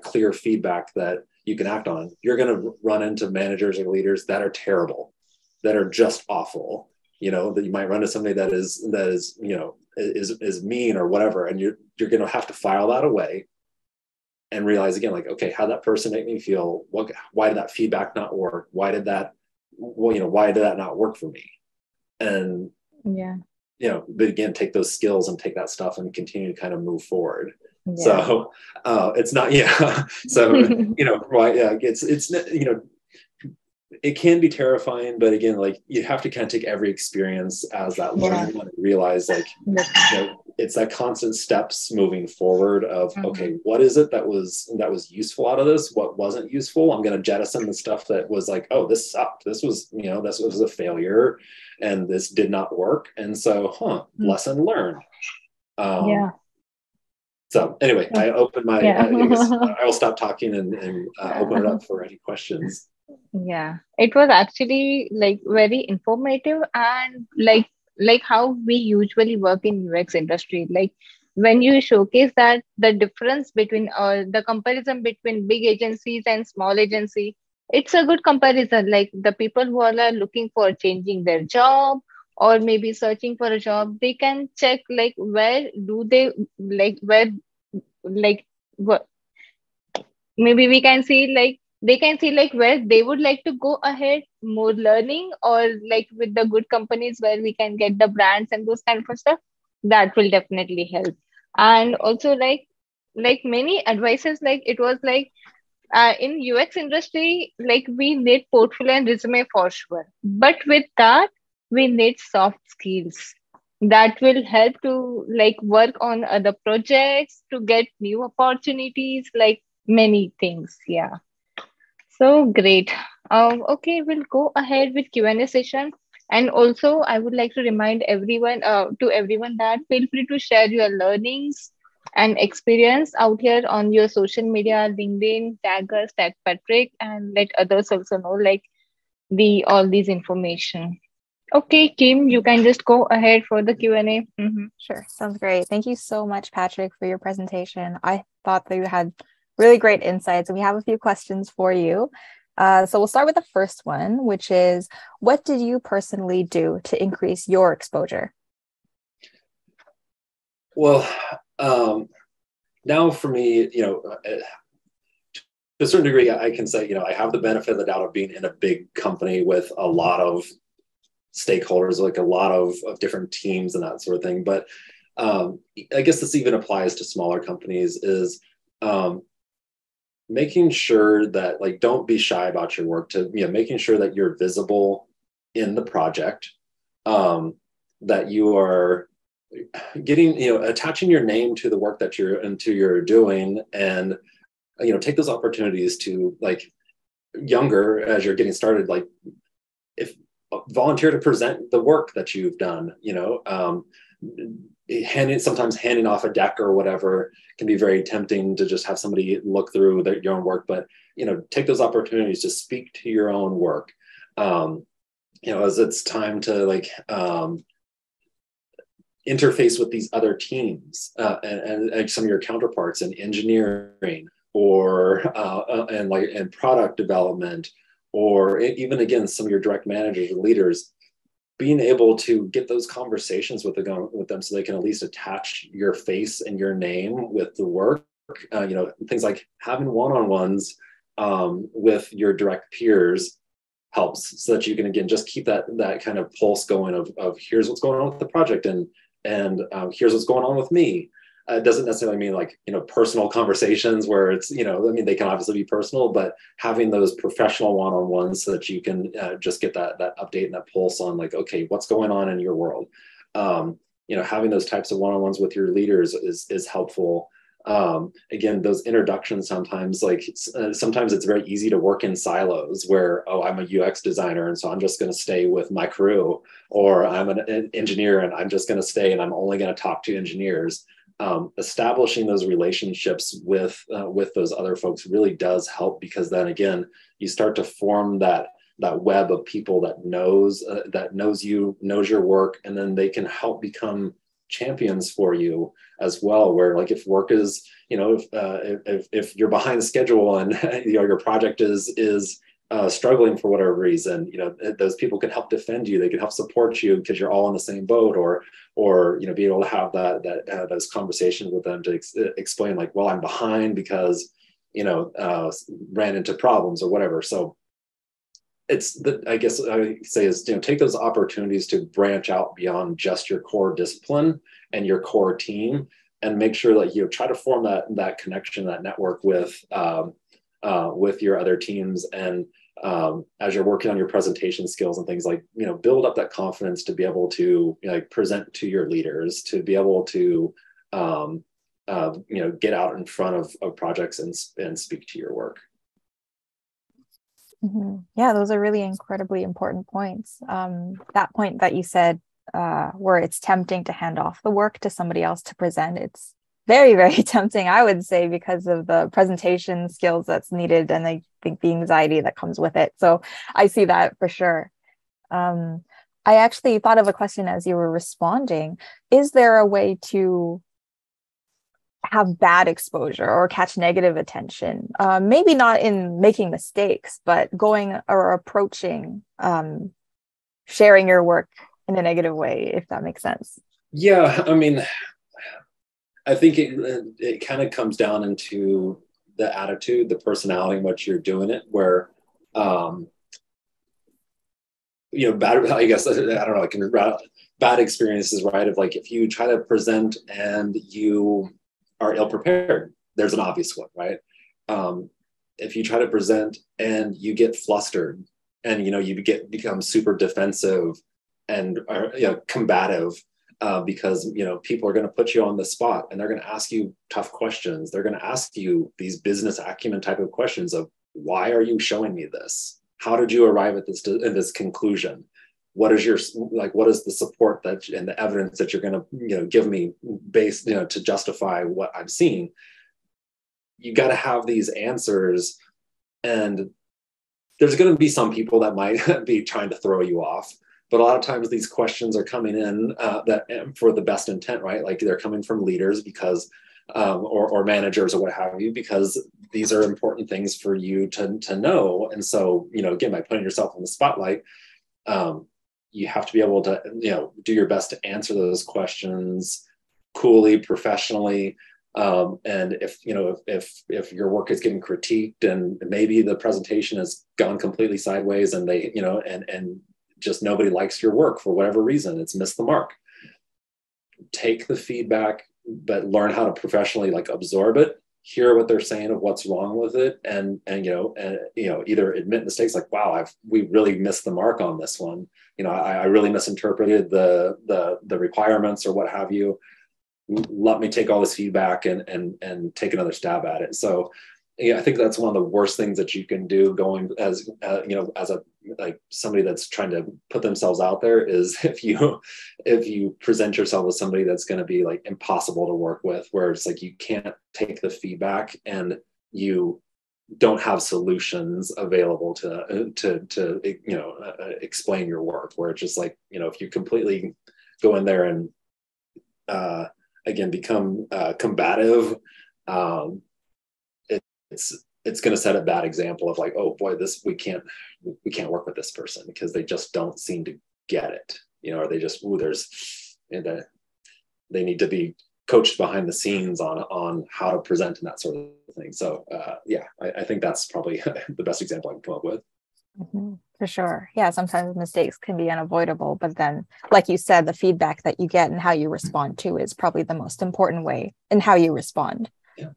clear feedback that you can act on. You're going to run into managers or leaders that are terrible, that are just awful. That you might run into somebody that is is mean or whatever, and you're going to have to file that away and realize again, like, okay, how did that person make me feel? Why did that feedback not work? Why did that not work for me? And but again, take those skills and take that stuff and continue to kind of move forward. So it's not so it's it can be terrifying, but again, like you have to kind of take every experience as that learning and realize like it's that constant steps moving forward of okay, what is it that was useful out of this? What wasn't useful? I'm going to jettison the stuff that was like, oh, this sucked. This was this was a failure, and this did not work. And so, lesson learned. So anyway, I open my. I guess I will stop talking and open it up for any questions. Yeah, it was actually like very informative, and like how we usually work in UX industry. Like when you showcase that the difference between the comparison between big agencies and small agency, it's a good comparison. Like the people who are looking for changing their job or maybe searching for a job, they can check like where do they like what maybe we can see like they can see like where they would like to go ahead more learning, or like with the good companies where we can get the brands and those kind of stuff. That will definitely help. And also like many advices, like it was like in UX industry, like we need portfolio and resume for sure, but with that we need soft skills that will help to like work on other projects to get new opportunities, like many things. So great. Okay, we'll go ahead with Q&A session. And also, I would like to remind everyone that feel free to share your learnings and experience out here on your social media, LinkedIn, tag us, tag Patrick, and let others also know like all these information. Okay, Kim, you can just go ahead for the Q&A. Sure, sounds great. Thank you so much, Patrick, for your presentation. I thought that you had really great insights, and we have a few questions for you. So we'll start with the first one, which is, what did you personally do to increase your exposure? Well, now for me, to a certain degree, I can say, I have the benefit of the doubt of being in a big company with a lot of stakeholders, like a lot of different teams and that sort of thing. But I guess this even applies to smaller companies, is making sure that, like, don't be shy about your work, to making sure that you're visible in the project, that you are getting, attaching your name to the work that you're doing, and take those opportunities to, like, younger, as you're getting started, like, if volunteer to present the work that you've done, sometimes handing off a deck or whatever can be very tempting to just have somebody look through your own work, but take those opportunities to speak to your own work, as it's time to, like, interface with these other teams, and some of your counterparts in engineering or and product development, or even again some of your direct managers or leaders, being able to get those conversations with them so they can at least attach your face and your name with the work. Things like having one-on-ones with your direct peers helps, so that you can again just keep that kind of pulse going of here's what's going on with the project, and here's what's going on with me. It doesn't necessarily mean like personal conversations where it's they can obviously be personal, but having those professional one-on-ones so that you can just get that update and that pulse on like, okay, what's going on in your world. Having those types of one-on-ones with your leaders is helpful. Again, those introductions sometimes sometimes it's very easy to work in silos where, oh, I'm a UX designer and so I'm just going to stay with my crew, or I'm an engineer and I'm just going to stay and I'm only going to talk to engineers. Establishing those relationships with those other folks really does help, because then again you start to form that web of people that knows you, knows your work, and then they can help become champions for you as well, where like if work is if you're behind schedule and your project is struggling for whatever reason, those people can help defend you, they can help support you because you're all in the same boat, or be able to have those conversations with them to explain like, well, I'm behind because ran into problems or whatever. So I guess I would say is, take those opportunities to branch out beyond just your core discipline and your core team, and make sure that you try to form that connection, that network with your other teams. And as you're working on your presentation skills and things, like, build up that confidence to be able to present to your leaders, to be able to get out in front of projects and speak to your work. Mm-hmm. Yeah, those are really incredibly important points. That point that you said, where it's tempting to hand off the work to somebody else to present, it's very, very tempting, I would say, because of the presentation skills that's needed, and I think the anxiety that comes with it. So I see that for sure. I actually thought of a question as you were responding. Is there a way to have bad exposure or catch negative attention? Maybe not in making mistakes, but going or approaching sharing your work in a negative way, if that makes sense. Yeah, I mean, I think it kind of comes down into the attitude, the personality in which you're doing it, where bad, I guess, I don't know, bad experiences, right? Of like, if you try to present and you are ill prepared, there's an obvious one, right? If you try to present and you get flustered and you become super defensive and are combative, because people are going to put you on the spot and they're going to ask you tough questions. They're going to ask you these business acumen type of questions of, why are you showing me this? How did you arrive at this conclusion? What is the support and the evidence that you're going to give me based to justify what I'm seeing? You got to have these answers, and there's going to be some people that might be trying to throw you off, but a lot of times these questions are coming in that for the best intent, right? Like they're coming from leaders because or managers or what have you, because these are important things for you to know. And so again, by putting yourself in the spotlight, you have to be able to, do your best to answer those questions coolly, professionally. And if your work is getting critiqued and maybe the presentation has gone completely sideways and they, and just nobody likes your work for whatever reason, it's missed the mark. Take the feedback, but learn how to professionally absorb it, hear what they're saying of what's wrong with it, and either admit mistakes, like, wow, we really missed the mark on this one. I really misinterpreted the requirements or what have you. Let me take all this feedback and take another stab at it. So I think that's one of the worst things that you can do going as somebody that's trying to put themselves out there, is if you present yourself as somebody that's going to be impossible to work with, where it's you can't take the feedback and you don't have solutions available to explain your work, where it's just if you completely go in there and again become combative, it's going to set a bad example of like, oh boy, this we can't work with this person because they just don't seem to get it, or they just they need to be coached behind the scenes on how to present and that sort of thing. So I think that's probably the best example I can come up with. Mm-hmm. For sure. Yeah, sometimes mistakes can be unavoidable, but then, like you said, the feedback that you get and how you respond to is probably the most important way in how you respond. Yeah.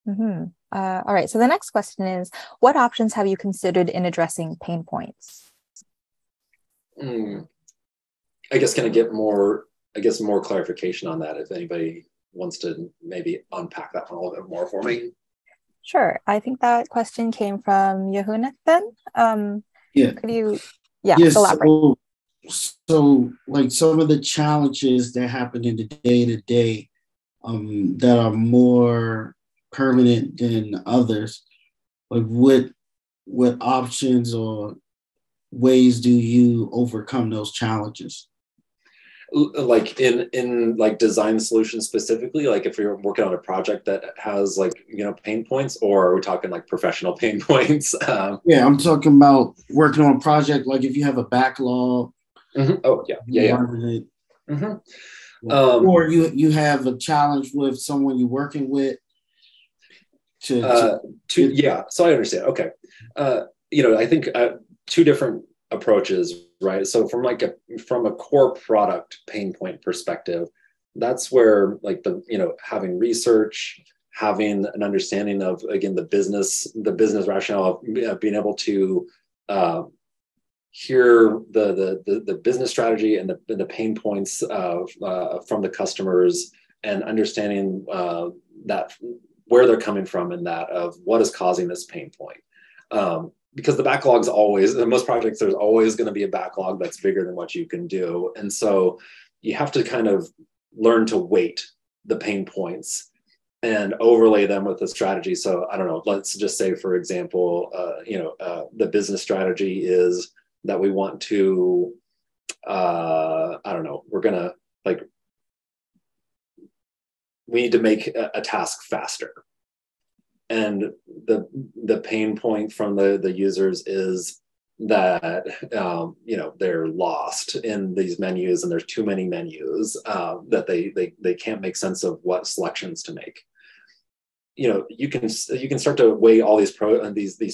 Mm-hmm. All right. So the next question is, what options have you considered in addressing pain points? I guess can I get more clarification on that if anybody wants to maybe unpack that one a little bit more for me? Sure. I think that question came from Yehunek then. Yeah. Could you, Yes. elaborate? So like some of the challenges that happen in the day-to-day that are more permanent than others, like what options or ways do you overcome those challenges? Like in like design solutions specifically, like if you're working on a project that has like pain points, or are we talking like professional pain points? Yeah, I'm talking about working on a project, like if you have a backlog. Oh yeah. Or you have a challenge with someone you're working with. So I understand. Okay. I think two different approaches, right? So from a core product pain point perspective, that's where like having research, having an understanding of, again, the business rationale of being able to hear the business strategy and the pain points from the customers, and understanding that where they're coming from and that of what is causing this pain point. Because the backlog's always, in most projects, there's always going to be a backlog that's bigger than what you can do. And so you have to kind of learn to weight the pain points and overlay them with a strategy. So I don't know, let's just say, for example, the business strategy is that we want to, we're going to we need to make a task faster. And the pain point from the users is that they're lost in these menus, and there's too many menus that they can't make sense of what selections to make. You can start to weigh all these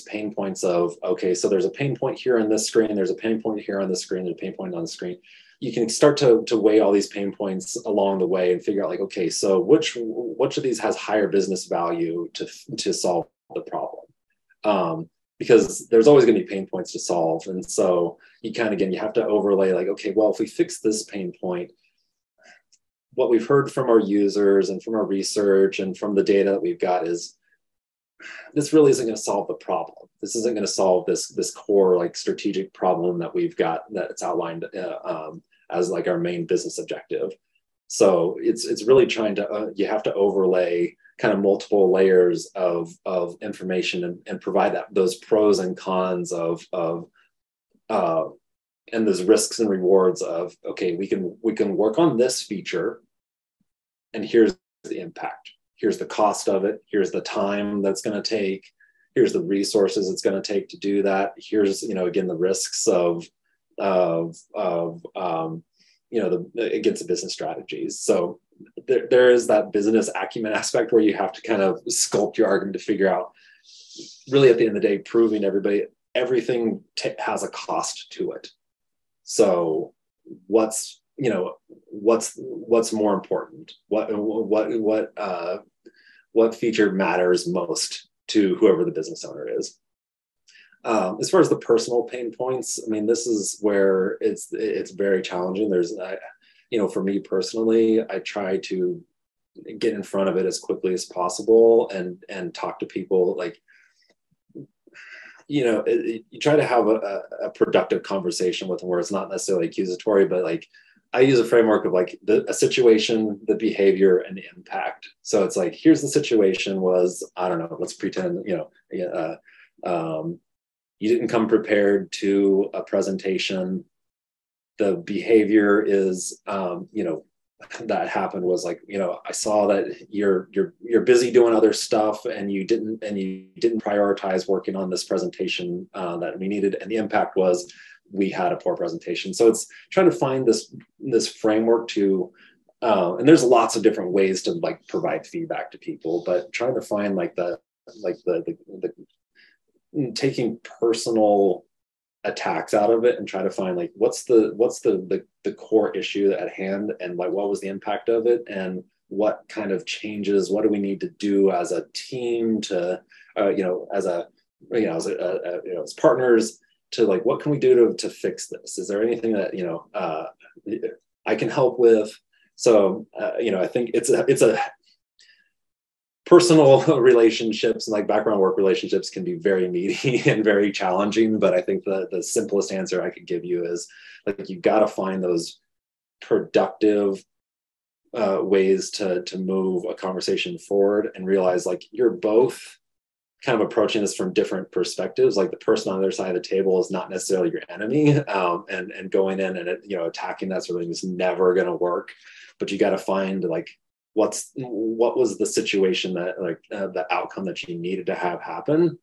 pain points of, okay, so there's a pain point here on this screen, there's a pain point here on this screen, there's a pain point on the screen. You can start to weigh all these pain points along the way and figure out, like, okay, so which of these has higher business value to solve the problem? Because there's always going to be pain points to solve. And so you have to overlay, like, okay, well, if we fix this pain point, what we've heard from our users and from our research and from the data that we've got is this really isn't going to solve the problem. This isn't going to solve this core like strategic problem that we've got, that's outlined as like our main business objective. So it's really trying to you have to overlay kind of multiple layers of information and provide those pros and cons of and those risks and rewards of, okay, we can work on this feature, and here's the impact. Here's the cost of it. Here's the time that's going to take. Here's the resources it's going to take to do that. Here's, again, the risks against the business strategies. So there is that business acumen aspect where you have to kind of sculpt your argument to figure out, really at the end of the day, proving everything has a cost to it. So what's more important? What feature matters most to whoever the business owner is? As far as the personal pain points, I mean, this is where it's very challenging. For me personally, I try to get in front of it as quickly as possible and talk to people. Like, you try to have a productive conversation with them where it's not necessarily accusatory, but like I use a framework of like a situation, the behavior, and the impact. So it's like, here's the situation was, I don't know, let's pretend, you didn't come prepared to a presentation. The behavior is, that happened was like, I saw that you're busy doing other stuff, and you didn't prioritize working on this presentation that we needed, and the impact was we had a poor presentation. So it's trying to find this framework to and there's lots of different ways to like provide feedback to people, but trying to find like the taking personal attacks out of it and try to find like what's the core issue at hand, and like what was the impact of it, and what kind of changes, what do we need to do as a team to as partners to like, what can we do to fix this? Is there anything that I can help with? So I think it's a personal relationships and like background work relationships can be very meaty and very challenging. But I think the simplest answer I could give you is like, you got to find those productive ways to move a conversation forward, and realize like you're both kind of approaching this from different perspectives. Like the person on the other side of the table is not necessarily your enemy, and going in and attacking that sort of thing is never going to work. But you got to find like what was the situation that like the outcome that you needed to have happen,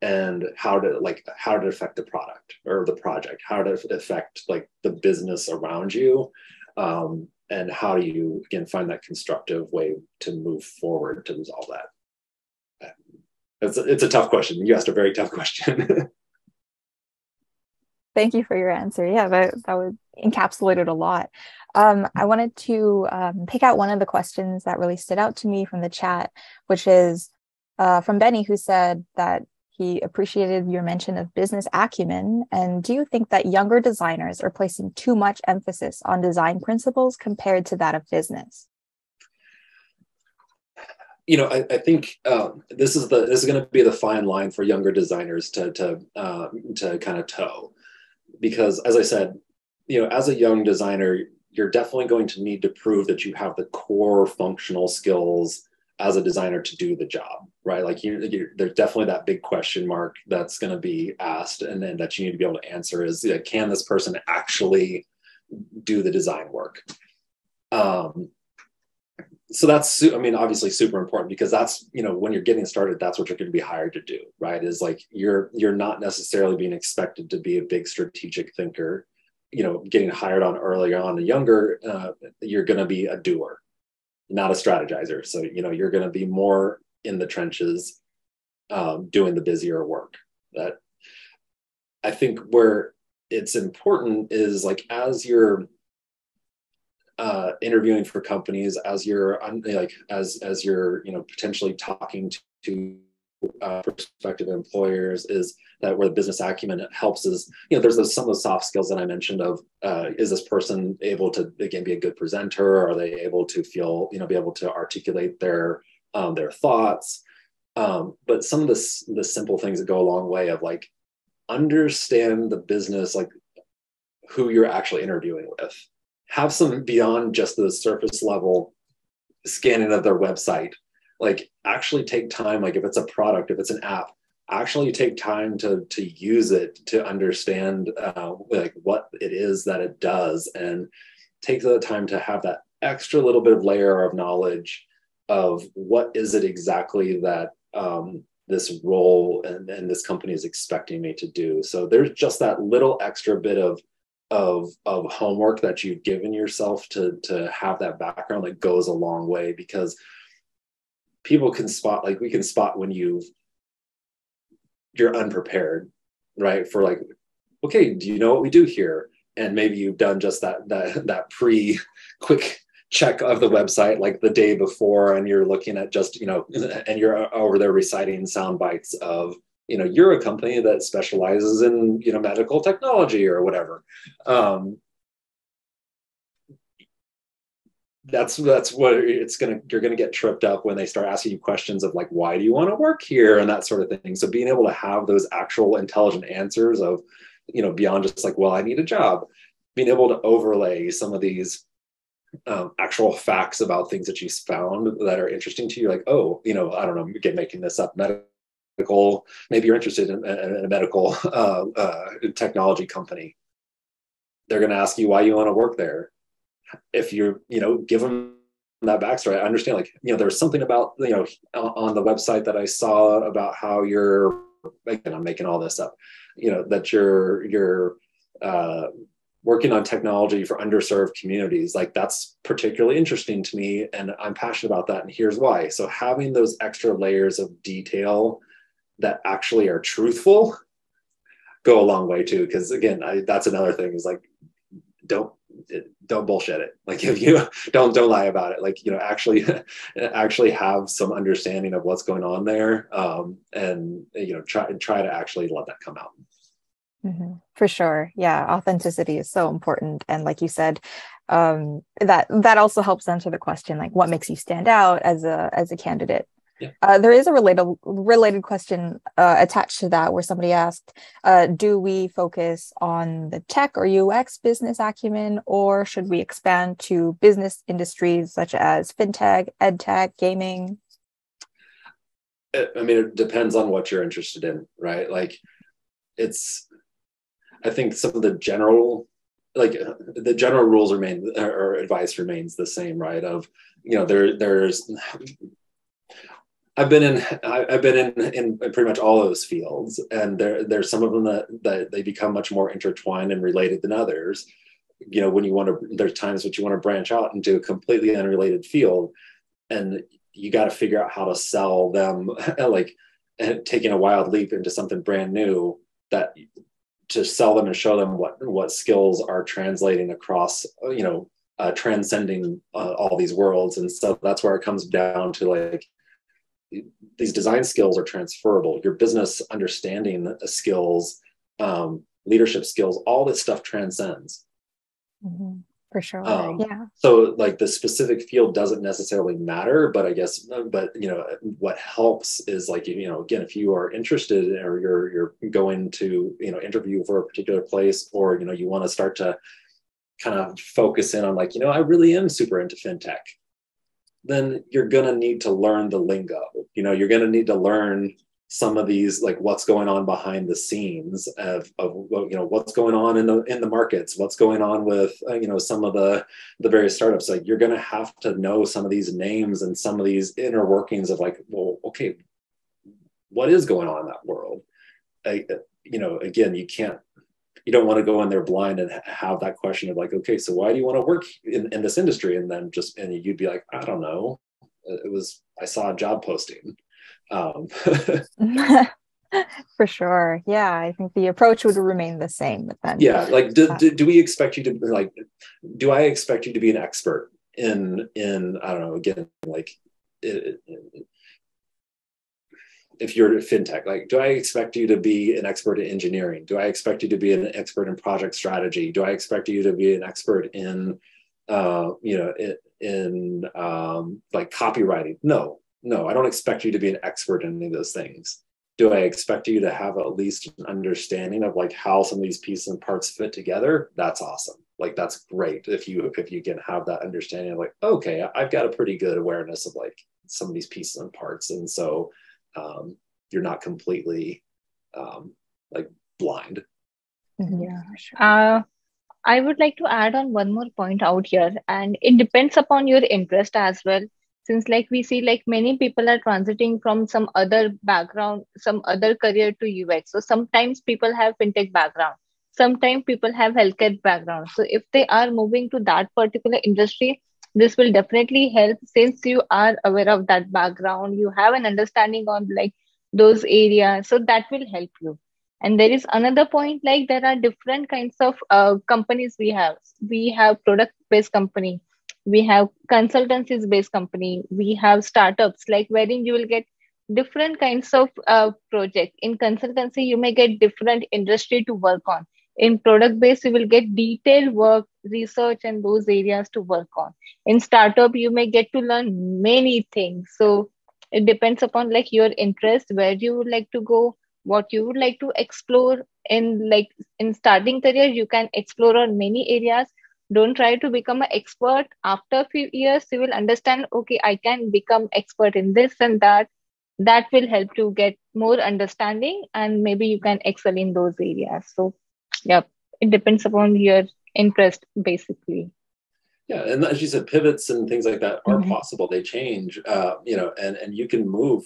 and how did it affect the product or the project? How did it affect like the business around you? And how do you again find that constructive way to move forward to resolve that? It's a tough question. You asked a very tough question. Thank you for your answer. Yeah, that would encapsulate it a lot. I wanted to pick out one of the questions that really stood out to me from the chat, which is from Benny, who said that he appreciated your mention of business acumen. And do you think that younger designers are placing too much emphasis on design principles compared to that of business? I think this is going to be the fine line for younger designers to kind of toe, because as I said, as a young designer, you're definitely going to need to prove that you have the core functional skills as a designer to do the job, right? Like there's definitely that big question mark that's going to be asked, and then that you need to be able to answer is, can this person actually do the design work? So that's, obviously super important, because that's, when you're getting started, that's what you're going to be hired to do, right? Is like, you're not necessarily being expected to be a big strategic thinker, getting hired on early on. The younger, you're going to be a doer, not a strategizer. So, you're going to be more in the trenches, doing the busier work. That I think where it's important is like, as you're interviewing for companies, as you're as you're potentially talking to prospective employers, is that where the business acumen helps is there's some of the soft skills that I mentioned of is this person able to again be a good presenter? Are they able to feel be able to articulate their thoughts? But some of the simple things that go a long way of like, understand the business, like who you're actually interviewing with. Have some beyond just the surface level scanning of their website. Like actually take time, like if it's a product, if it's an app, actually take time to use it, to understand like what it is that it does, and take the time to have that extra little bit of layer of knowledge of what is it exactly that this role and this company is expecting me to do. So there's just that little extra bit of homework that you've given yourself to have that background that goes a long way, because people can spot, like we can spot when you're unprepared, right? For like, okay, do you know what we do here? And maybe you've done just that quick check of the website like the day before, and you're looking at just, and you're over there reciting sound bites of, you're a company that specializes in, medical technology or whatever. That's what you're going to get tripped up when they start asking you questions of like, why do you want to work here? And that sort of thing. So being able to have those actual intelligent answers of, beyond just like, well, I need a job, being able to overlay some of these actual facts about things that you found that are interesting to you. Like, oh, I don't know, again, making this up, medical, maybe you're interested in a medical technology company. They're going to ask you why you want to work there. if you're, give them that backstory, I understand, like, there's something about, on the website that I saw about how you're, again, I'm making all this up, that you're working on technology for underserved communities. Like, that's particularly interesting to me, and I'm passionate about that, and here's why. So having those extra layers of detail that actually are truthful go a long way too. Because again, that's another thing, is like, don't bullshit it. Like, if you don't lie about it, like, actually have some understanding of what's going on there, and try to actually let that come out. Mm-hmm. For sure. Yeah. Authenticity is so important. And like you said, that also helps answer the question, like, what makes you stand out as a candidate? Yeah. There is a related question attached to that, where somebody asked, do we focus on the tech or UX business acumen, or should we expand to business industries such as fintech, edtech, gaming? I mean, it depends on what you're interested in, right? Like, I think some of the general rules remain, or advice remains the same, right? Of, there's I've been in pretty much all those fields, and there's some of them that they become much more intertwined and related than others. When there's times that you want to branch out into a completely unrelated field, and you got to figure out how to sell them, like, and taking a wild leap into something brand new, that to sell them and show them what skills are translating across, transcending all these worlds. And so that's where it comes down to, like, these design skills are transferable. Your business understanding skills, leadership skills, all this stuff transcends. Mm-hmm. For sure. Yeah. So, like, the specific field doesn't necessarily matter, but I guess, what helps is, like, again, if you are interested, or you're going to, interview for a particular place, or, you want to start to kind of focus in on, like, I really am super into fintech, then you're going to need to learn the lingo. You're going to need to learn some of these, like, what's going on behind the scenes of what's going on in the markets, what's going on with, some of the various startups. Like, you're going to have to know some of these names and some of these inner workings of, like, well, okay, what is going on in that world? Again, you don't want to go in there blind and have that question of, like, okay, so why do you want to work in this industry? And then you'd be like, I don't know. I saw a job posting. For sure. Yeah, I think the approach would remain the same. But then, yeah, like, do we expect you to, like, do I expect you to be an expert in I don't know, again, like, if you're a fintech, like, do I expect you to be an expert in engineering? Do I expect you to be an expert in project strategy? Do I expect you to be an expert in, like, copywriting? No, I don't expect you to be an expert in any of those things. Do I expect you to have at least an understanding of, like, how some of these pieces and parts fit together? That's awesome. Like, that's great if you can have that understanding of, like, okay, I've got a pretty good awareness of, like, some of these pieces and parts, and so you're not completely like, blind. Yeah, sure. I would like to add on one more point out here, and it depends upon your interest as well. Since, like, we see, like, many people are transiting from some other background, some other career to UX. So sometimes people have fintech background, sometimes people have healthcare background. So if they are moving to that particular industry, this will definitely help, since you are aware of that background, you have an understanding on, like, those areas. So that will help you. And there is another point, like, there are different kinds of companies we have. We have product-based company, we have consultancies-based company, we have startups, like, wherein you will get different kinds of project. In consultancy, you may get different industry to work on. In product-based, you will get detailed work, research, and those areas to work on. In startup, you may get to learn many things. So it depends upon, like, your interest, where you would like to go, what you would like to explore. In, like, in starting career, you can explore on many areas. Don't try to become an expert. After a few years, you will understand, okay, I can become expert in this and that. That will help to get more understanding, and maybe you can excel in those areas. So yeah, it depends upon your interest, basically. Yeah, and as you said, pivots and things like that are Mhm. possible. They change, and you can move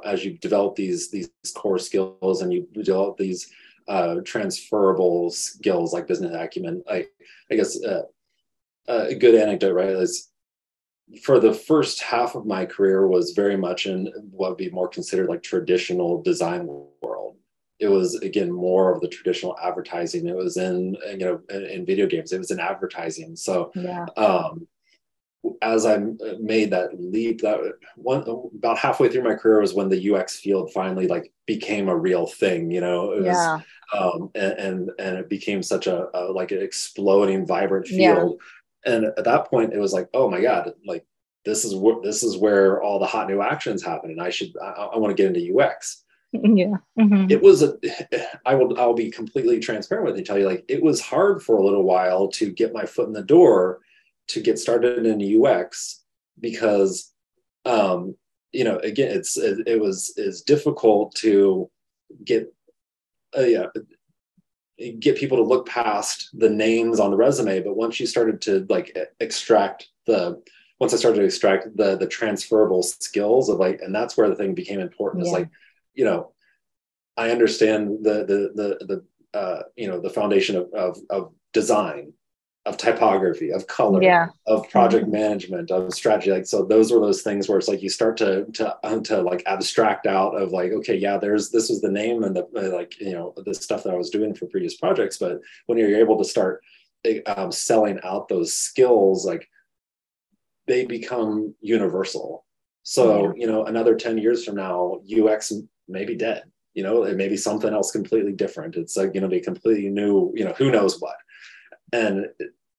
as you develop these core skills, and you develop these transferable skills like business acumen. I guess a good anecdote, right, is for the first half of my career was very much in what would be more considered like traditional design world. It was again more of the traditional advertising. It was in in video games. It was in advertising. So Yeah. um, as I made that leap, that one about halfway through my career was when the UX field finally like became a real thing. You know, it was Yeah. and it became such a like an exploding, vibrant Yeah. field. And at that point, it was like, oh my god, like this is where all the hot new actions happen, and I want to get into UX. Yeah. Mhm. It was I'll be completely transparent with you, tell you like it was hard for a little while to get my foot in the door to get started in UX because again it's difficult to get yeah, get people to look past the names on the resume, but once you started to like extract the once I started to extract the transferable skills of like, and that's where the thing became important is Yeah. like, you know, I understand the foundation of design, of typography, of color, Yeah. of project Mhm. management, of strategy. Like so, those were those things where it's like you start to like abstract out of like, okay, yeah, this was the name and the like the stuff that I was doing for previous projects. But when you're able to start selling out those skills, like they become universal. Yeah. So, another 10 years from now, UX may be dead. It may be something else completely different. It's like, be completely new, who knows what. And,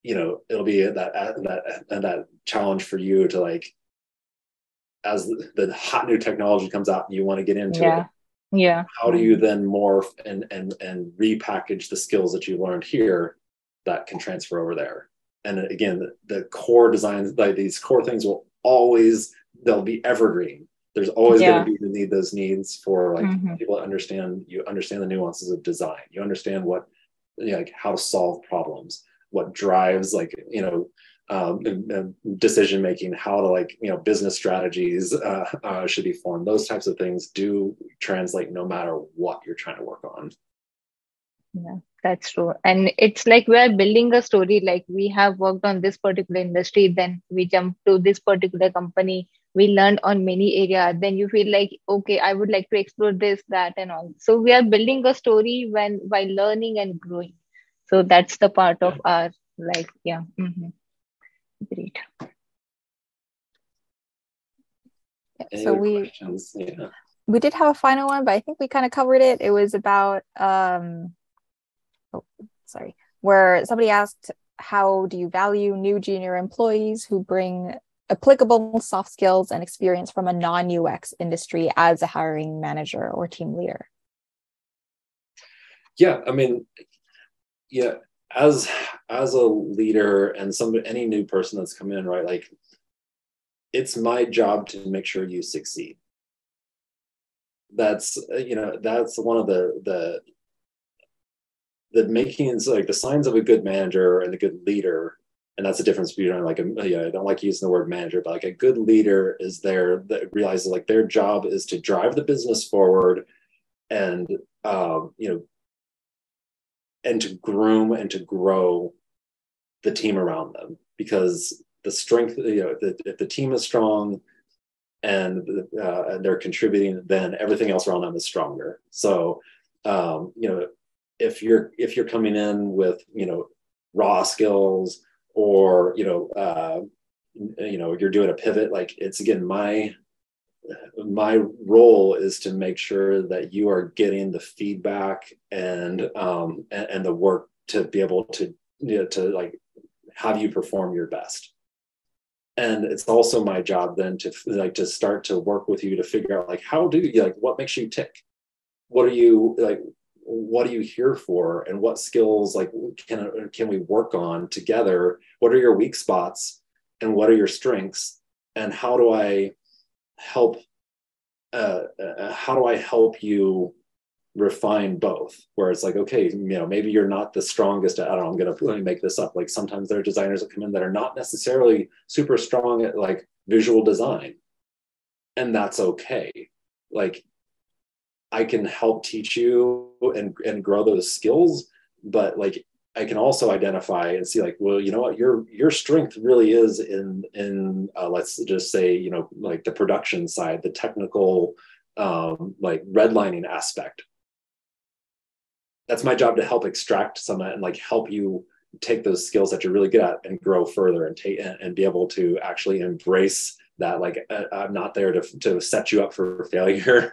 it'll be that challenge for you to like, as the hot new technology comes out and you want to get into it, Yeah. Yeah. how do you then morph and repackage the skills that you learned here that can transfer over there? And again, the core designs, like these core things they'll be evergreen. There's always going to Yeah. be the those needs for like Mhm. people to understand. You understand the nuances of design. You understand what, like how to solve problems, what drives like, decision making, how to like business strategies should be formed. Those types of things do translate no matter what you're trying to work on. Yeah, that's true. And it's like we are building a story, like we have worked on this particular industry, then we jump to this particular company, we learned on many areas, then you feel like, okay, I would like to explore this, that, and all. So we are building a story when while learning and growing. So that's the part Yeah. of our life. Yeah. Hmm. Great. Yeah, Any so other questions? Yeah. we did have a final one, but I think we kind of covered it. It was about oh, sorry, where somebody asked, how do you value new junior employees who bring applicable soft skills and experience from a non-UX industry as a hiring manager or team leader? Yeah, I mean, yeah, as a leader and any new person that's come in, right? Like, it's my job to make sure you succeed. That's that's one of the makings, like the signs of a good manager and a good leader. And that's the difference between like I don't like using the word manager, but like a good leader is there that realizes like their job is to drive the business forward and and to groom and to grow the team around them, because the strength, if the team is strong and they're contributing, then everything else around them is stronger. So if you're coming in with raw skills, or you're doing a pivot, like it's again my role is to make sure that you are getting the feedback and the work to be able to to like have you perform your best. And it's also my job then to start to work with you to figure out like how do you like what makes you tick, what are you like, what are you here for, and what skills like can we work on together, what are your weak spots and what are your strengths, and how do I help how do I help you refine both, where it's like, okay, maybe you're not the strongest at, I don't know, let me make this up. Like sometimes there are designers that come in that are not necessarily super strong at like visual design. And that's okay. Like I can help teach you and grow those skills, but like I can also identify and see like, well, you know what, your strength really is in let's just say, like the production side, the technical like redlining aspect. That's my job to help extract some of that and like help you take those skills that you're really good at and grow further and be able to actually embrace that. Like I'm not there to set you up for failure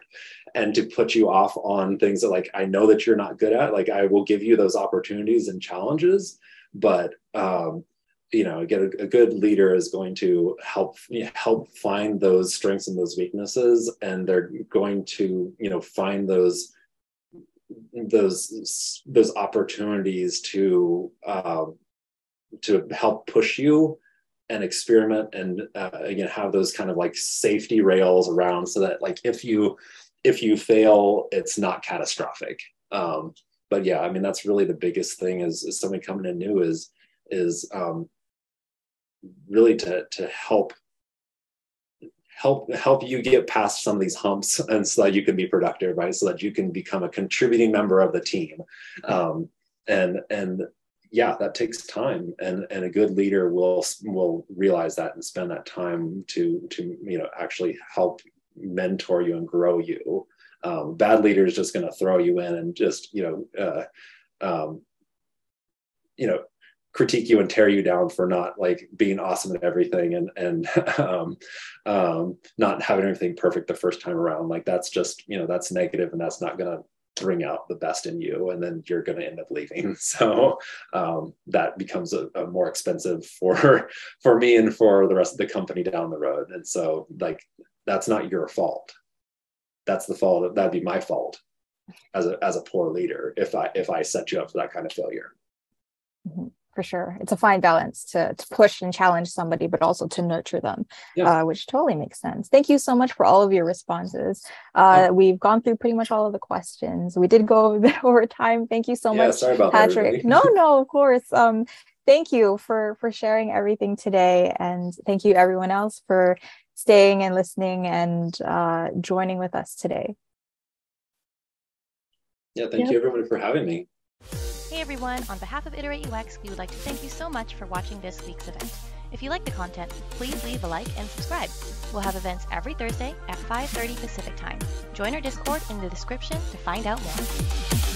and to put you off on things that like I know that you're not good at. Like I will give you those opportunities and challenges, but again, a good leader is going to help find those strengths and those weaknesses, and they're going to find those opportunities to help push you and experiment and again have those kind of like safety rails around, so that like if you fail, it's not catastrophic. But yeah, I mean that's really the biggest thing is somebody coming in new is really to help you get past some of these humps, and so that you can be productive, right? So that you can become a contributing member of the team. And yeah, that takes time, and a good leader will realize that and spend that time to actually help mentor you and grow you. Bad leader is just going to throw you in and just critique you and tear you down for not like being awesome at everything and not having everything perfect the first time around. Like that's just that's negative, and that's not going to bring out the best in you, and then you're going to end up leaving. So that becomes a more expensive for me and for the rest of the company down the road. And so like that's not your fault. That's the fault. That'd be my fault as a poor leader if I set you up for that kind of failure. Mm-hmm. For sure. It's a fine balance to push and challenge somebody, but also to nurture them, which totally makes sense. Thank you so much for all of your responses. We've gone through pretty much all of the questions. We did go a bit over time. Thank you so much, sorry about Patrick. That, no, of course. Thank you for sharing everything today. And thank you everyone else for staying and listening and joining with us today. Yeah, thank you everyone for having me. Hey everyone, on behalf of IterateUX, we would like to thank you so much for watching this week's event. If you like the content, please leave a like and subscribe. We'll have events every Thursday at 5:30 Pacific Time. Join our Discord in the description to find out more.